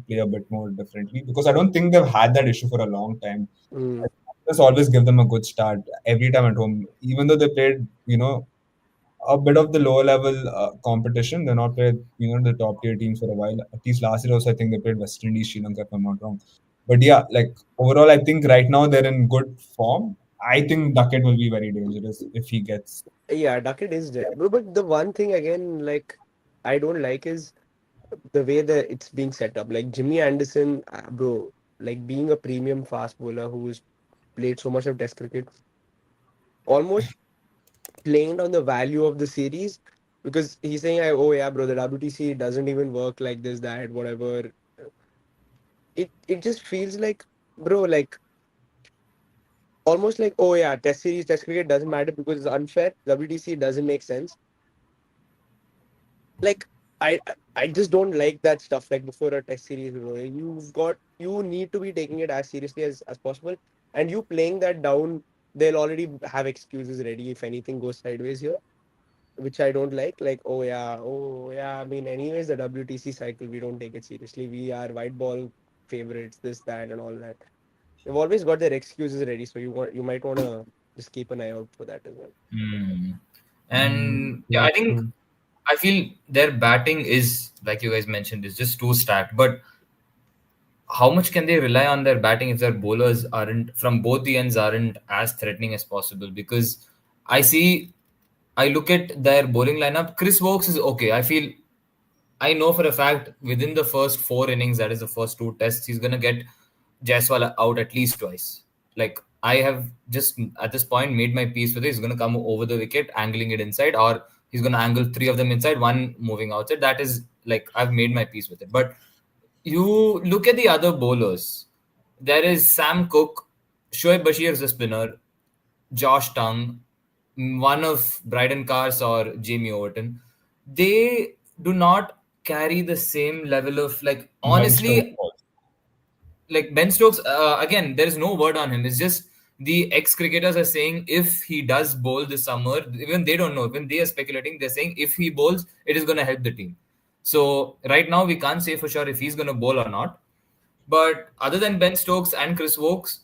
play a bit more differently. Because I don't think they've had that issue for a long time. Mm. Just always give them a good start every time at home, even though they played a bit of the lower level competition. They're not played, the top tier teams for a while. At least last year also, I think they played West Indies, Sri Lanka, if I'm not wrong. But yeah, like overall, I think right now they're in good form. I think Duckett will be very dangerous if he gets. Yeah, Duckett is dead. But the one thing again, like I don't like is the way that it's being set up. Like Jimmy Anderson, bro, like being a premium fast bowler who's played so much of Test cricket, almost playing on the value of the series. because he's saying, "Oh yeah, bro, the WTC doesn't even work like this, that, whatever." It just feels like, bro, like almost like, oh yeah, Test series, Test cricket doesn't matter because it's unfair. WTC doesn't make sense. Like I just don't like that stuff. Like before a Test series, bro, you need to be taking it as seriously as possible, and you playing that down, they'll already have excuses ready if anything goes sideways here, which I don't like. Like, oh yeah. I mean, anyways, the WTC cycle, we don't take it seriously. We are white ball favorites, this, that, and all that. They've always got their excuses ready, so you might want to just keep an eye out for that as well. Hmm. And yeah, Yeah, I think true. I feel their batting is, like you guys mentioned, is just too stacked. But how much can they rely on their batting if their bowlers aren't from both the ends aren't as threatening as possible? Because I see, I look at their bowling lineup. Chris Wokes is okay. I know for a fact within the first four innings, that is the first two tests, he's gonna get Jaiswal out at least twice. Like I have just at this point made my peace with it. He's gonna come over the wicket, angling it inside, or he's gonna angle three of them inside, one moving outside. That is like I've made my peace with it. But you look at the other bowlers. There is Sam Cook, Shoaib Bashir is a spinner, Josh Tongue, one of Bryden Cars or Jamie Overton. They do not carry the same level of like Ben Stokes honestly also. like Ben Stokes, again, there is no word on him. It's just the ex cricketers are saying if he does bowl this summer, even they don't know. Even they are speculating. They're saying if he bowls, it is going to help the team. So right now we can't say for sure if he's going to bowl or not. But other than Ben Stokes and Chris Wokes,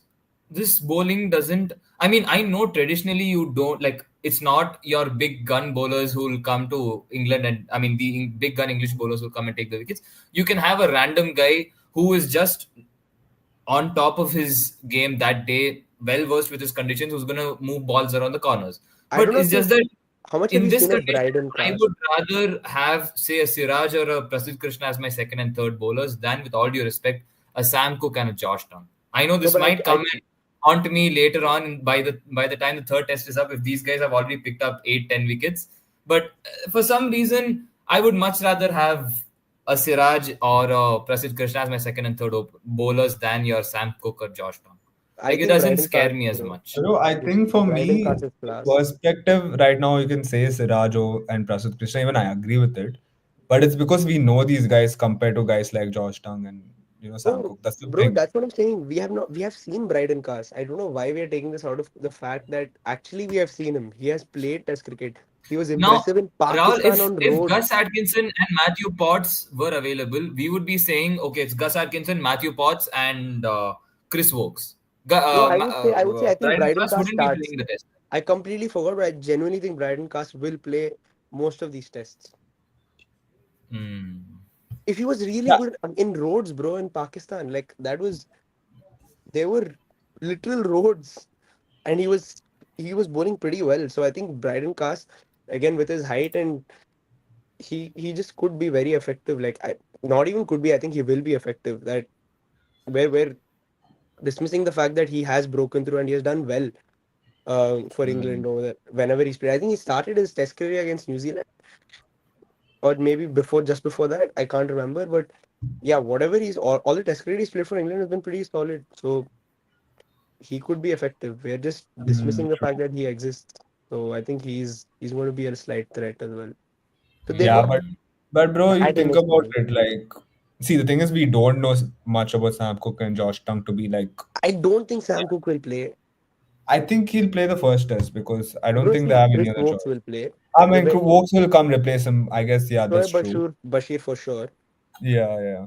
this bowling doesn't. I mean, I know traditionally you don't like. It's not your big gun bowlers who will come to England, and I mean the big gun English bowlers will come and take the wickets. You can have a random guy who is just on top of his game that day, well versed with his conditions, who's going to move balls around the corners. I don't But know it's if you just that how much have in you this seen of condition, Bryden I Cast? would rather have, say, a Siraj or a Prasidh Krishna as my second and third bowlers than, with all due respect, a Sam Cook and a Josh Tongue. I know No, this but might come and haunt me later on by the time the third test is up if these guys have already picked up 8, 10 wickets. But for some reason, I would much rather have a Siraj or a Prasidh Krishna as my second and third bowlers than your Sam Cook or Josh Tongue. I Like it think doesn't Bryden scare Cast, me as bro. much. So I think for Bryden me, Cast is the class. perspective right now, you can say Sirajo and Prasidh Krishna. Even I agree with it, but it's because we know these guys compared to guys like Josh Tongue and Sam No, Cook. That's the bro, thing. that's what I'm saying. We have seen Bryden Cast. I don't know why we are taking this out of the fact that actually we have seen him. He has played Test cricket. He was Now, impressive in Rahul, Pakistan on if Gus roads. Atkinson and Matthew Potts were available, we would be saying, okay, it's Gus Atkinson, Matthew Potts, and Chris Wokes. No, I would say I think Brandon Bryden Cast Cast wouldn't be starts. playing the test. I completely forgot, but I genuinely think Bryden Cast will play most of these tests. Hmm. If he was really Yeah, good in roads, bro, in Pakistan, like that was they were literal roads, and he was bowling pretty well. So I think Bryden Cast, again with his height, and he just could be very effective. Like I not even could be. I think he will be effective. That we're dismissing the fact that he has broken through and he has done well for Hmm. England over there whenever he's played. I think he started his Test career against New Zealand, or maybe before, just before that. I can't remember, but yeah, whatever all the Test cricket he's played for England has been pretty solid. So he could be effective. We're just dismissing the fact true. that he exists. So I think he's going to be a slight threat as well. So they've Yeah, got but bro, you that in think his about mind. it. Like, see, the thing is, we don't know much about Sam Cook and Josh Tongue to be like. I don't think Sam Cook will play. I think he'll play the first test because I don't Bro, think they see, have any Chris other Wokes choice. will play. I mean, Even Wokes will come replace him. I guess, yeah, that's Shoaib true. Bashir for sure. Yeah, yeah.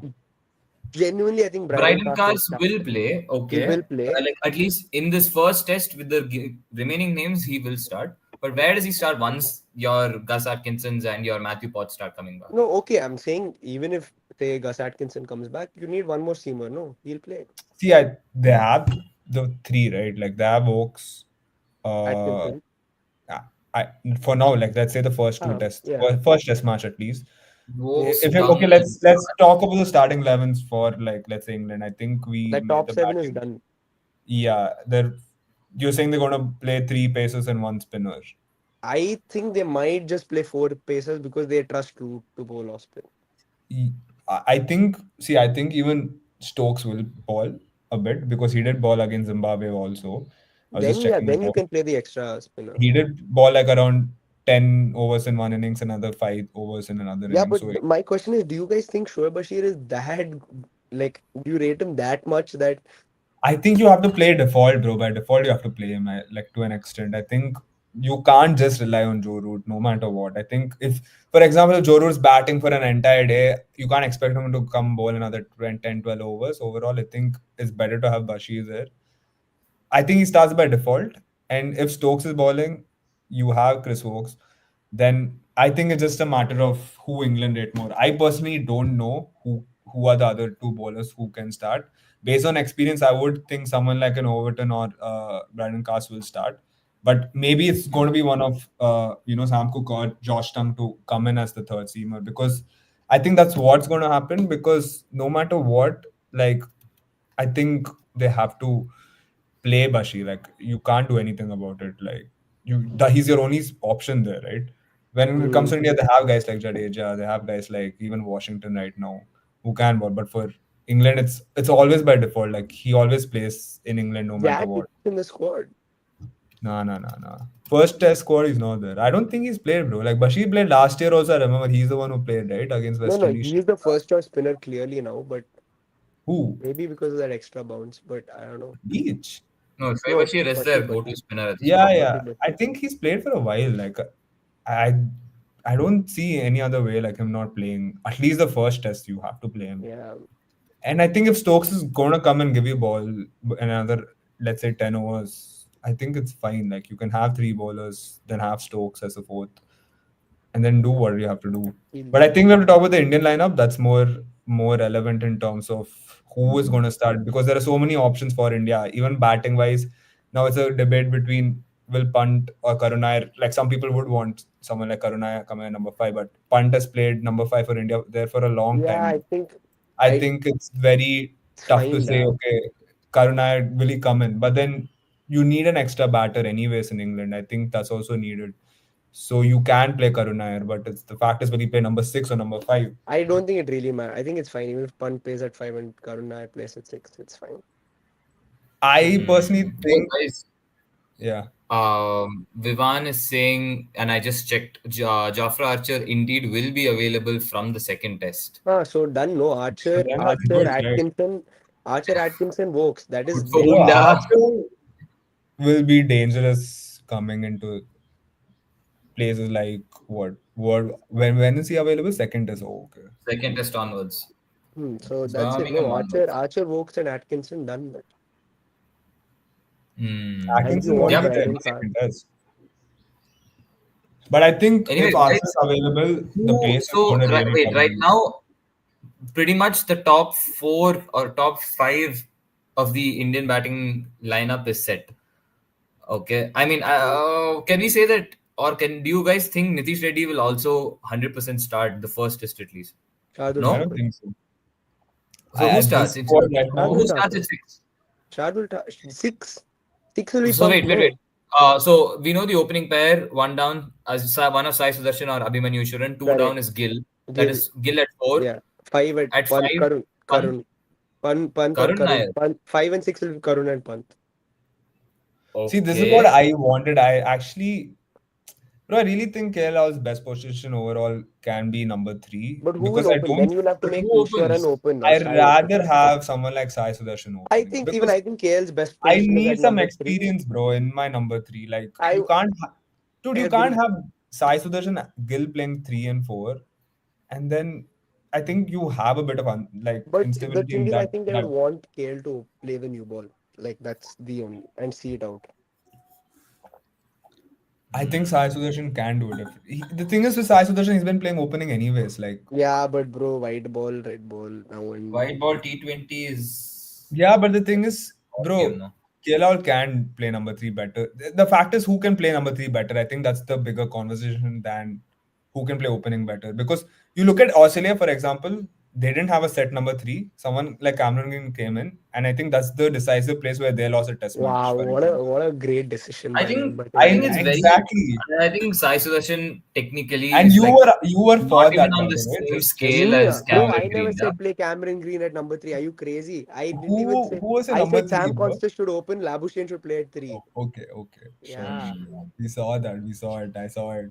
Genuinely, I think Bryden Bryden Cast will Cars start. will play, He okay. will play. Like at least in this first test with the remaining names, he will start. But where does he start once your Gus Atkinsons and your Matthew Potts start coming back? No, okay, I'm saying even if say Gus Atkinson comes back, you need one more seamer. No, he'll play. See, they have the three, right? Like they have Oaks. Uh, Atkinson. I, I for now, like let's say the first two tests, Yeah. first test match at least. Wokes, Okay, Tongue, and let's talk about the starting 11s for like let's say England. I think we The made top the seven is batting. done. Yeah, they're you're saying they're gonna play three pacers and one spinner. I think they might just play four pacers because they trust Root to bowl off spin. I think, see, I think even Stokes will ball a bit because he did ball against Zimbabwe also. I was just Then yeah, checking it then you out. can play the extra spinner. He did ball like around 10 overs in one innings, another 5 overs in another Yeah, innings. but So my question is, do you guys think Shoaib Bashir is that like? Do you rate him that much that I think you have to play default, bro. By default, you have to play him like to an extent. I think you can't just rely on Joe Root no matter what. I think if, for example, if Joe Root's batting for an entire day, you can't expect him to come bowl another 20, 10, 12 overs. Overall, I think it's better to have Bashir there. I think he starts by default. And if Stokes is bowling, you have Chris Wokes. Then I think it's just a matter of who England rate more. I personally don't know who are the other two bowlers who can start. Based on experience, I would think someone like an Overton or Brandon Cass will start. But maybe it's going to be one of Sam Cook or Josh Tongue to come in as the third seamer because I think that's what's going to happen because no matter what, like I think they have to play Bashi. Like you can't do anything about it. Like he's your only option there, right? When it comes hmm, to India, they have guys like Jadeja, they have guys like even Washington right now who can bowl. But for England, it's always by default. Like he always plays in England no matter Jack is what. in the squad? Nah, nah, nah, nah. First test squad is not there. I don't think he's played, bro. Like Bashir played last year also. I remember he's the one who played right against No, West no, Indies. he is the first choice spinner clearly now, but Who? maybe because of that extra bounce. But I don't know. Beach. No, Shoaib No, Bashir is their Bashir, go-to Bashir, spinner at this Yeah, point. yeah. Bashir, I Bashir. think he's played for a while. Like I I don't see any other way like him not playing. At least the first test you have to play him. Yeah, And I think if Stokes is gonna come and give you ball in another, let's say 10 overs, I think it's fine. Like you can have three bowlers, then have Stokes as a fourth and then do what you have to do. he'll But I think we have to talk about the Indian lineup. That's more relevant in terms of who is going to start because there are so many options for India, even batting wise. Now it's a debate between will Pant or Karunai. Like some people would want someone like Karunai coming at number 5, but Pant has played number 5 for India there for a long yeah. time. I think I think it's very it's tough to fine say, now. okay, Karunai will he come in? But then you need an extra batter anyways in England. I think that's also needed. So you can play Karunayar, but it's the fact is will he play number 6 or number 5? I don't think it really matters. I think it's fine. Even if Punt plays at 5 and Karun Nair plays at 6, it's fine. I personally Oh, think, guys, yeah. Vivan is saying, and I just checked, Jafra Archer indeed will be available from the second test. Ah, so done. No, So Archer, then that's Archer, good, right? Atkinson, Archer, Atkinson, Vokes. That Good is for Bro, there. Hunda. Archer will be dangerous coming into places like what when is he available? Second is okay. Second test onwards. So that's it. Birmingham No, Archer, onwards. Archer, Vokes, and Atkinson done. And if you Atkinson want won't be Yep. there in the Brandon Carr, second test. But I think if Anyways, Archer guys, is available, the who, pace is so going to really wait, come right in. now, pretty much the top four or top five of the Indian batting lineup is set. Okay. I mean, can we say that, or do you guys think Nitish Reddy will also 100% start the first test at least? Shardul I No? don't start. think so. So who At this starts? squad right Shardul now, Who starts start. at six? Shardul six. Six will be So pumped. wait. No, So we know the opening pair. One down, one of Sai Sudarshan or Abhimanyu Shuran. Two down correct. is Gill. That Gill. is Gill at four. Yeah. Five at At one. five, Karun. Pant, Karun. Pant or Karun Karun. Nair. Pant. 5 and 6 will be Karun and Pant. see, this is what Okay. I wanted. Bro, I really think KL's best position overall can be number 3 But who will because I open? don't. Then you'll have to But make who Iswaran opens? open or I Sai open. rather have someone like Sai Sudarshan I opening think even because I think KL's best I position is need at some number three. experience, bro, in my number 3. Like I you can't, dude, you I can't will. have Sai Sudarshan, Gill playing 3 and 4, and then I think you have a bit of like But the instability thing in is, I that. think they would That want KL to play the new ball. Like that's the only and see it out. I think Sai Sudarshan can do it. The thing is with Sai Sudarshan, he's been playing opening anyways. Like Yeah, but bro, white ball, red ball now and White ball T20 is yeah, but the thing is, off game, bro, no? KL can play number 3 better. The fact is, who can play number 3 better? I think that's the bigger conversation than who can play opening better. Because you look at Australia, for example, they didn't have a set number three. Someone like Cameron Green came in, and I think that's the decisive place where they lost a test match, Wow, for example. what a great decision I by think Number 10 I I think there. it's very. exactly. I think Sai Sudarshan technically And is like you were not for even that, on by the the way. same Just scale Me, as bro, yeah. Cameron I never Green. Yeah, said play Cameron Green at number three. Are you crazy? I didn't even say. Who was your I number said three, Sam bro? Constant should open. Labuschagne should play at three. Okay, okay, sure, Yeah. sure. We saw that. We saw it. I saw it.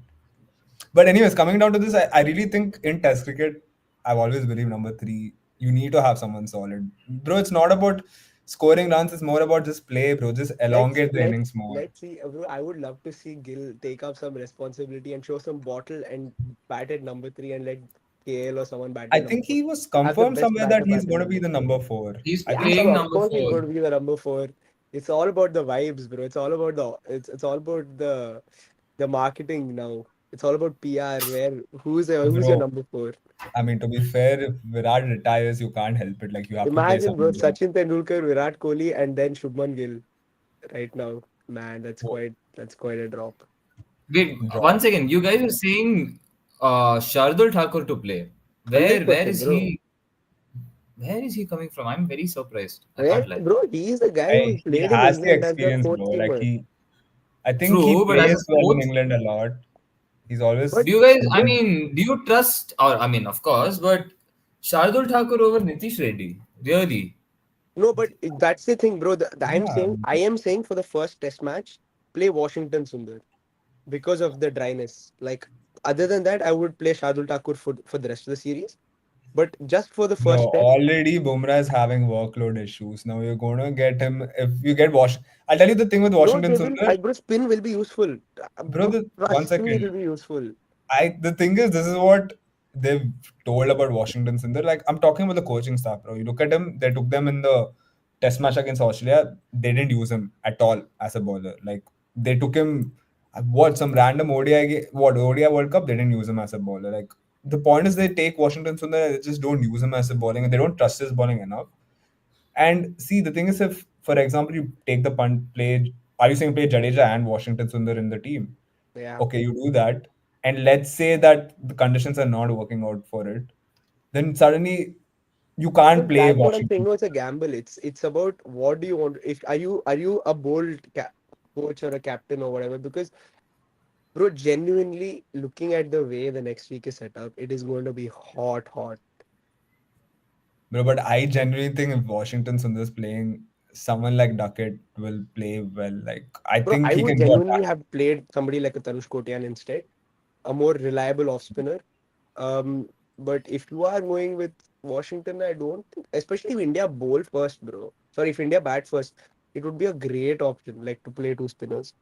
But anyways, coming down to this, I really think in Test cricket, I've always believed number three, you need to have someone solid, bro. It's not about scoring runs. It's more about just play, bro. Just Let's elongate the let's innings more. let's see. Bro, I would love to see Gill take up some responsibility and show some bottle and bat at number three and let KL or someone bat I at number think four. he was Have the confirmed best somewhere that batter he's bat at going to be number the four. number four. he's I think Yeah, playing some. bro. Of number course he's four. going to be the number four. It's all about the vibes, bro. It's all about it's all about the marketing now. It's all about PR. Who's your Bro, number four? I mean, to be fair, if Virat retires, you can't help it. Like, you have to play Imagine, bro, someone new. Sachin Tendulkar, Virat Kohli, and then Shubman Gill right now. Man, Wo- that's quite a drop. Wait, Draw. one second. You guys are saying Shardul Thakur to play. Where Hundred where percent, is bro. he? Where is he coming from? I'm very surprised. I Where, can't lie. bro? He is the guy who He played in has the England as the experience, fourth bro. Like, seamer. I think he True, but as a plays well in fourth, England a lot. He's always. But do you guys? I bro, mean, do you trust? Or I mean, of course, but Shardul Thakur over Nitish Reddy, really? no, but that's the thing, bro. Yeah. I am saying for the first Test match, play Washington Sundar because of the dryness. Like other than that, I would play Shardul Thakur for the rest of the series. But just for the Bro, first Test, already Bumrah is having workload issues. Now you're going to get him if you get Wash. I'll tell you the thing with no, Washington they will. Sundar. Bro, spin will be useful. Bro, Bro, one trust me, it will second. be useful. The thing is, this is what they've told about Washington Sundar. Like, I'm talking about the coaching staff, bro. You look at him, they took them in the test match against Australia. They didn't use him at all as a bowler. Like, they took him, what, some random ODI World Cup, they didn't use him as a bowler. Like, the point is they take Washington Sundar, they just don't use him as a bowling, and they don't trust his bowling enough. And see, the thing is, if, for example, you take the punt play, are you saying play Jadeja and Washington Sundar in the team? Yeah. Okay, you do that, and let's say that the conditions are not working out for it, then suddenly you can't But play that's what I'm saying. Washington. No, it's a gamble. It's about what do you want. If are you a bold coach or a captain or whatever? Because bro, genuinely looking at the way the next week is set up, it is going to be hot, hot. Bro, but I genuinely think if Washington Sundar is playing, someone like Duckett will play well. Like, I Bro, think I he would can go genuinely attack. have played somebody like a Tanush Kotian instead, a more reliable off spinner. But if you are going with Washington, I don't think, especially if India bowl first, bro. Sorry, if India bat first, it would be a great option, like to play two spinners.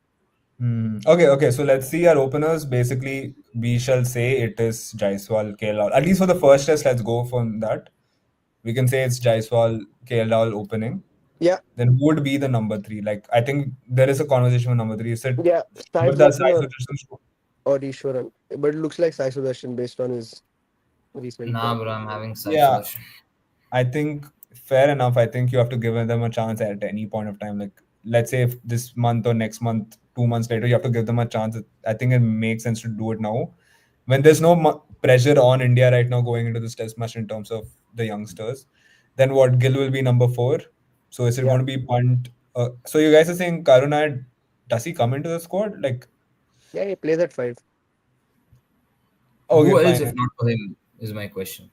Okay, okay. So let's see our openers. Basically, we shall say it is Jaiswal, KL. At least for the first test, let's go from that. We can say it's Jaiswal, KL opening. Yeah, Then who would be the number three? Like, I think there is a conversation with number three. Is it yeah, Sai Shubman Sudarshan Gill? or Ishwaran, but it looks like Sai Sudarshan based on his recent Nah, form. bro, I'm having Sai Yeah, Sudarshan. I think fair enough. I think you have to give them a chance at any point of time. Like, let's say if this month or next month, 2 months later, you have to give them a chance. I think it makes sense to do it now when there's no pressure on India right now going into this test match in terms of the youngsters. Then what? Gill will be number four. So is it Yeah, going to be punt? So you guys are saying Karuna, does he come into the squad? Like, yeah, he plays at five. okay, Who else, fine. if not for him, is my question.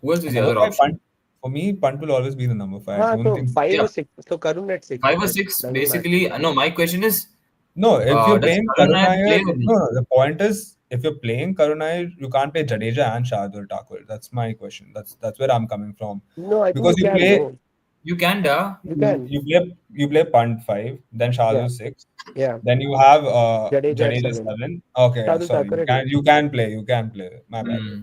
Who else is the Number other five, option? punt. For me, punt will always be the number five. I Ah, don't so think. five Yeah, or six. So Karun at six, 5 or right? 6, Doesn't matter. basically. No, my question is, No, if you're does playing Karun Nair Karunayar, play with no, him? no, the point is if you're playing Karunayar, you can't play Jadeja and Shardul Thakur. That's my question. That's where I'm coming from. No, I think Because you can. No, You can, da. you can. you play punt five, then Yeah, Shardul six, yeah. then you have Jadeja at Jadeja seven. seven. Okay, yeah, Shadul sorry. Thakur at eight. You can play. My bad. Hmm.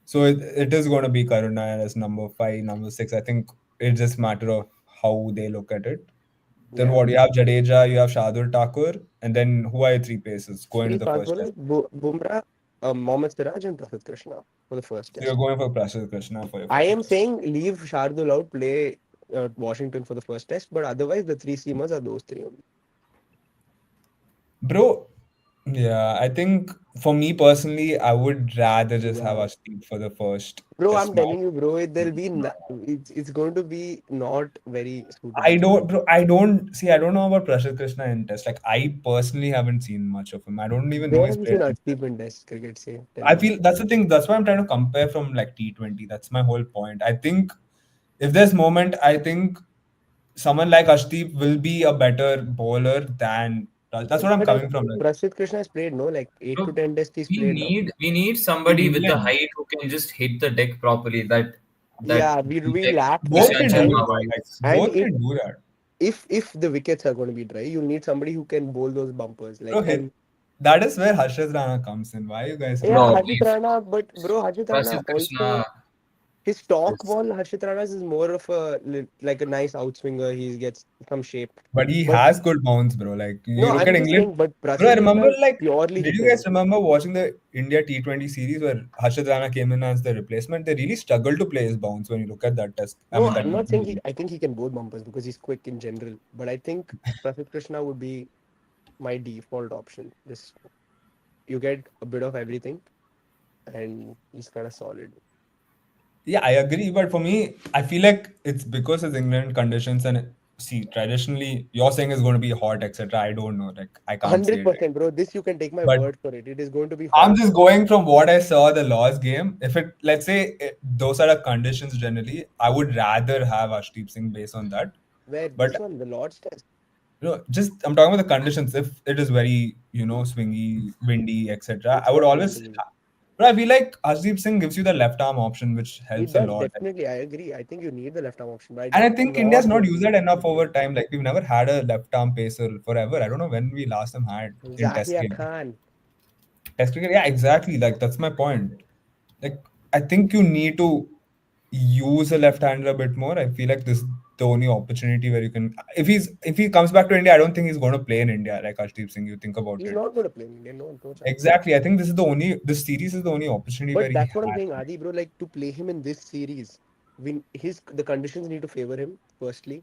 So it is going to be Karunayar as number five, number six. I think it's just matter of how they look at it. Then Yeah. what? You have Jadeja, you have Shardul Thakur, and then who are your three paces going to Three the fast first test? bowlers: Bumrah, Mohammad Siraj, and Prasidh Krishna for the first So you're test. going for Prasad Krishna for your I first am test. saying leave Shardul out, play Washington for the first test, but otherwise the three seamers are those three only. Bro, yeah, I think for me personally, I would rather just have Yeah. Ashdeep for the first Bro, test I'm match. telling you, bro, it's going to be not very I suitable for don't, him. bro. I don't see. I don't know about Prashad Krishna in test. Like, I personally haven't seen much of him. I don't even know Where he's have you played. seen Arshdeep in Test cricket? Say, tell I me. feel that's the thing. That's why I'm trying to compare from like T20. That's my whole point. I think if there's moment, I think someone like Ashdeep will be a better bowler than. That's what I'm But coming from. Like Prasidh Krishna has played, no? Like 8 to Bro, 10 Tests he's we played now. need in somebody with the England, height who can just hit the deck properly. That Yeah, we like lack both that. Ishant can do Sharma And that. Like vibes. and both can do that. if the wickets are going to be dry, you need somebody who can bowl those bumpers. Bro, Like, and that is where Harshad Rana comes in. Why are you guys yeah, Bro, forgetting? Harshit please. Rana, but bro, Harshit Rana Prasidh Krishna. also his talk It's, ball, Harshit Rana's is more of a like a nice outswinger. He gets some shape. but he But has good bounce, bro. Like no, you look I'm at just England. saying, but Bro, I Prasidh Krishna remember is like, purely did you guys hittable. remember watching the India T20 series where Harshad Rana came in as the replacement? They really struggled to play his bounce when you look at that test. I No, mean that I'm not saying he. T20. I think he can bowl bumpers because he's quick in general. But I think Prasidh Krishna would be my default option. Just you get a bit of everything, and he's kind of solid. Yeah, I agree. But for me, I feel like it's because it's England conditions and see, traditionally, you're saying it's going to be hot, etc. I don't know. Like, I can't say it. 100%, bro. This you can take my But word for it. It is going to be I'm hot. just going from what I saw the last game. If it, let's say, those are the conditions generally, I would rather have Ashdeep Singh based on that. Where But this one, the Lord's Test. just I'm talking about the conditions. If it is very, swingy, windy, etc., It's I would not always. windy. But I feel like Ashdeep Singh gives you the left arm option, which It helps a does lot. definitely. I agree. I think you need the left arm option, but And I it's think India's not not going to used be that enough over great. time. Like we've never had a left arm pacer forever. I don't know when we last time had in Test Zahia game. Khan. Test cricket, yeah, exactly. Like that's my point. Like I think you need to use a left-hander a bit more. I feel like this is the only opportunity where you can. If he comes back to India, I don't think he's going to play in India like Arshdeep Singh. You think about He's it. not going to play in India. No, no chance. Exactly. I think this series is the only opportunity where But he that's what I'm has. saying, Adi, bro. Like to play him in this series, the conditions need to favor him. Firstly,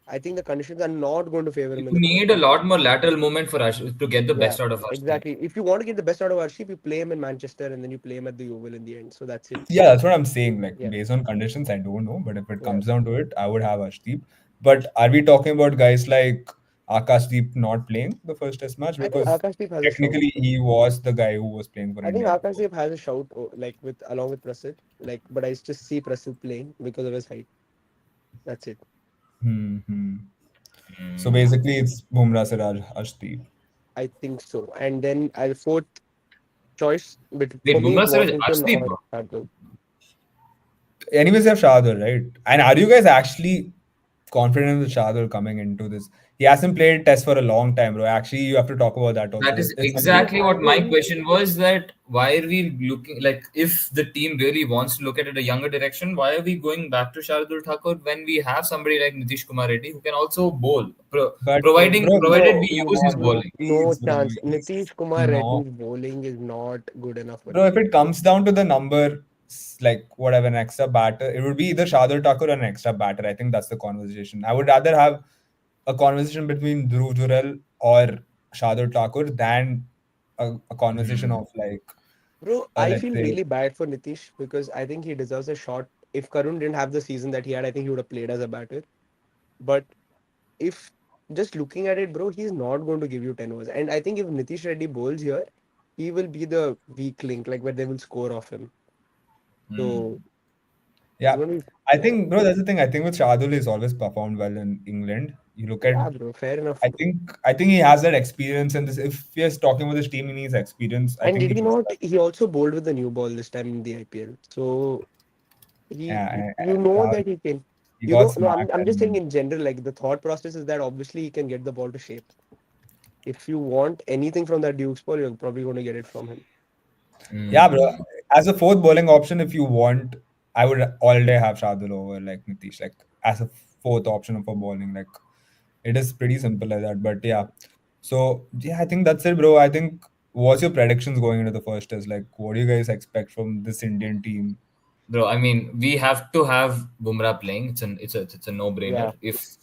I think the conditions are not going to favor You him in the first need a match. lot more lateral movement for Ash to get the Yeah, best out of Ashdeep. exactly. If you want to get the best out of Arshdeep, you play him in Manchester and then you play him at the Oval in the end. So that's it. Yeah, that's what I'm saying. Like Yeah, based on conditions, I don't know, but if it yeah. comes down to it, I would have Ashdeep. But are we talking about guys like Akashdeep not playing the first Test match I think because Akashdeep has a shout. technically he was the guy who was playing for I think India before? Akashdeep has a shout, like with along with Prasid. Like, but I just see Prasid playing because of his height. That's it. Hmm. So Hmm. basically, it's Bumrah, Siraj, Ashdeep. I think so. And then I'll fourth choice, but Wait, for me, it's Bumrah Siraj, Washington Ashdeep, or bro. Shardul. Anyways, you have Shardul, right? And are you guys actually confident with Shardul coming into this? He hasn't played Test for a long time, bro. Actually, you have to talk about that That also. is It's something. He exactly what my hasn't. question was. That why are we looking like if the team really wants to look at it a younger direction, why are we going back to Shardul Thakur when we have somebody like Nitish Kumar Reddy who can also bowl, But providing bro, provided we use his No, bowling. no bro, chance. he's Nitish Kumar no. Reddy's bowling is not good enough for Bro, if India. it comes down to the number, like whatever, an extra batter, it would be either Shardul Thakur or an extra batter. I think that's the conversation. I would rather have a conversation between Dhruv Jurel or Shardul Thakur than a conversation Hmm. of like, Bro, I let's feel say, really bad for Nitish because I think he deserves a shot. If Karun didn't have the season that he had, I think he would have played as a batter. But if just looking at it, bro, he's not going to give you 10 overs. And I think if Nitish Reddy bowls here, he will be the weak link, like where they will score off him. So Hmm. it's yeah. going to be, I yeah, think, bro, that's the thing. I think with Shardul, he's always performed well in England. You look at, yeah, bro, fair enough. I think he has that experience, and this. If he is talking about this team, he needs experience. I And think did he he does not? that. He also bowled with the new ball this time in the IPL. So he, Yeah, you and know now that he can. he got No, smacked, I'm just saying and in general, like the thought process is that obviously he can get the ball to shape. If you want anything from that Duke's ball, you're probably going to get it from him. yeah, bro. Hmm. As a fourth bowling option, if you want, I would all day have Shardul over like Nitish, like as a fourth option for bowling. Like it is pretty simple like that. But yeah, so yeah, I think that's it, bro. I think what's your predictions going into the first test? Like, what do you guys expect from this Indian team? Bro, I mean, we have to have Bumrah playing. It's a no Yeah. brainer. If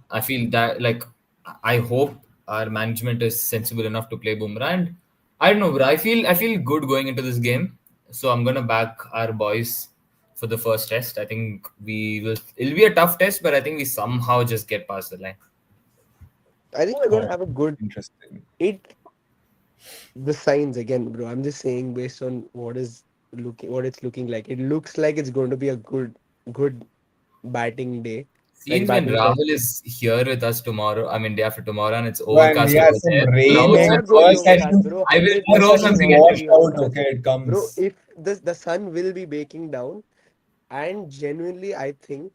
I feel that like I hope our management is sensible enough to play Bumrah, and I don't know, but I feel good going into this game. So I'm gonna back our boys for the first test. I think we will. It'll be a tough test, but I think we somehow just get past the line. I think we're Oh, gonna have a good interesting. it. The signs again, bro. I'm just saying based on what it's looking like. It looks like it's going to be a good batting day, like Seems when batting test. Rahul is here with us tomorrow, I mean day after tomorrow, and it's When we overcast have over some there, It's rain clouds and will not going to be fall. first has overcast, to bro. I will Hundred first throw has percent to some not cricket going to wash be balls. out. overcast, Okay, it bro. comes. If the sun will be baking down, and genuinely, I think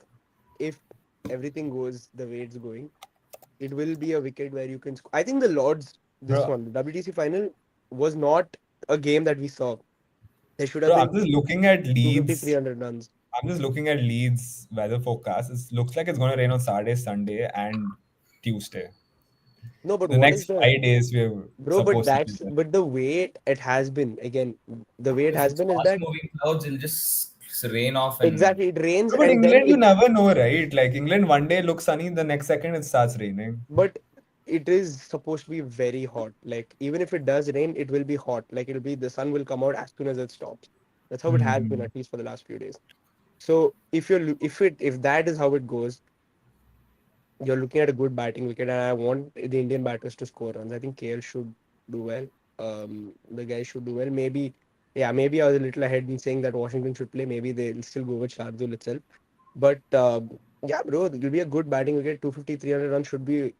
if everything goes the way it's going, it will be a wicket where you can. I think the Lords, this Bro, one, the WTC final, was not a game that we saw. There should have bro, been I'm just looking at 250, Leeds. 300 runs. I'm just looking at Leeds weather forecast. It looks like it's going to rain on Saturday, Sunday, and Tuesday. No, but The what is next the 5 days we're bro? But supposed to be that's there. but the way it has been again. The way it If has it's been is fast that moving clouds, it'll just rain off and exactly it rains But and then England, you it. never know, right? Like England, one day looks sunny, the next second it starts raining. But it is supposed to be very hot. Like even if it does rain, it will be hot. Like it'll be the sun will come out as soon as it stops. That's how it has been Hmm. at least for the last few days. So if that is how it goes, you're looking at a good batting wicket, and I want the Indian batters to score runs. I think KL should do well. The guys should do well. Maybe, yeah, maybe I was a little ahead in saying that Washington should play. Maybe they'll still go with Shardul itself. But yeah, bro, it'll be a good batting wicket. 250, 300 runs should be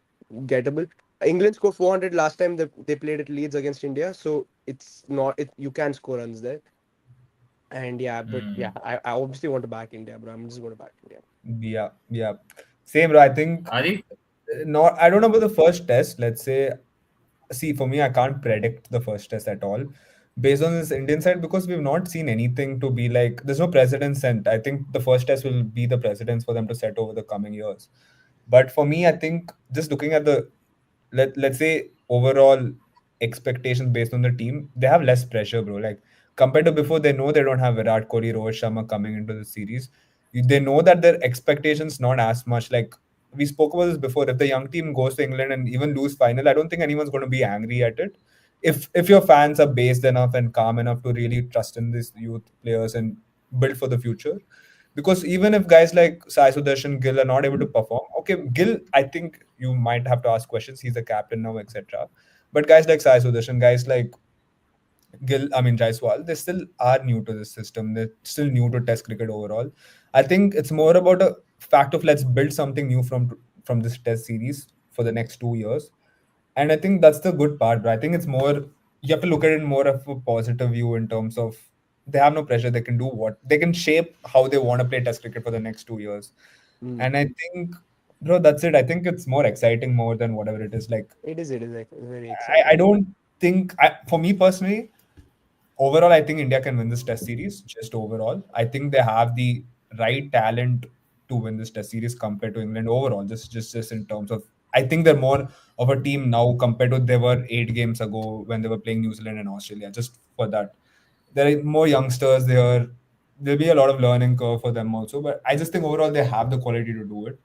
gettable. England scored 400 last time they played at Leeds against India, so it's not it. You can score runs there. And yeah, but yeah, I obviously want to back India, bro. I'm just going to back India. Yeah, yeah. Same, bro. I think Adi. not. I don't know about the first test. Let's say, see, for me, I can't predict the first test at all based on this Indian side because we've not seen anything to be like. There's no precedent set. I think the first test will be the precedence for them to set over the coming years. But for me, I think just looking at the let's say overall expectations based on the team, they have less pressure, bro. Like compared to before, they know they don't have Virat Kohli, Rohit Sharma coming into the series. They know that their expectations not as much. Like we spoke about this before. If the young team goes to England and even lose final, I don't think anyone's going to be angry at it. If your fans are based enough and calm enough to really trust in these youth players and build for the future, because even if guys like Sai Sudarshan Gill are not able to perform, okay, Gill, I think you might have to ask questions. He's a captain now, etc. But guys like Sai Sudarshan, guys like Gill, I mean Jaiswal, they still are new to this system. They're still new to Test cricket overall. I think it's more about a fact of let's build something new from this Test series for the next 2 years, and I think that's the good part. But I think it's more you have to look at it more of a positive view in terms of they have no pressure. They can do what they can shape how they want to play Test cricket for the next 2 years, Mm. and I think, bro, that's it. I think it's more exciting more than whatever it is. Like It is like very I exciting. don't think for me personally, overall, I think India can win this Test series. Just overall, I think they have the right talent to win this Test series compared to England overall. Just in terms of, I think they're more of a team now compared to they were 8 games ago when they were playing New Zealand and Australia. Just for that, there are more youngsters there. There'll be a lot of learning curve for them also, but I just think overall they have the quality to do it.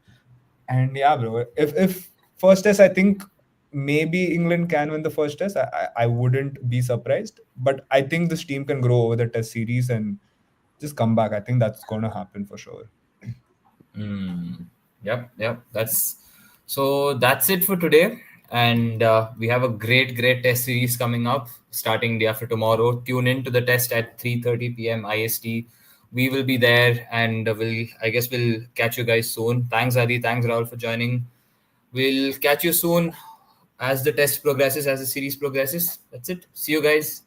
And yeah, bro, if first test, I think maybe England can win the first test. I wouldn't be surprised, but I think this team can grow over the test series and just come back. I think that's going to happen for sure. Mm. Yep. That's it for today, and we have a great test series coming up starting day after tomorrow. Tune in to the test at 3:30 p.m. IST. We will be there, and we'll catch you guys soon. Thanks Adi, thanks Rahul for joining. We'll catch you soon as the test progresses, as the series progresses. That's it. See you guys.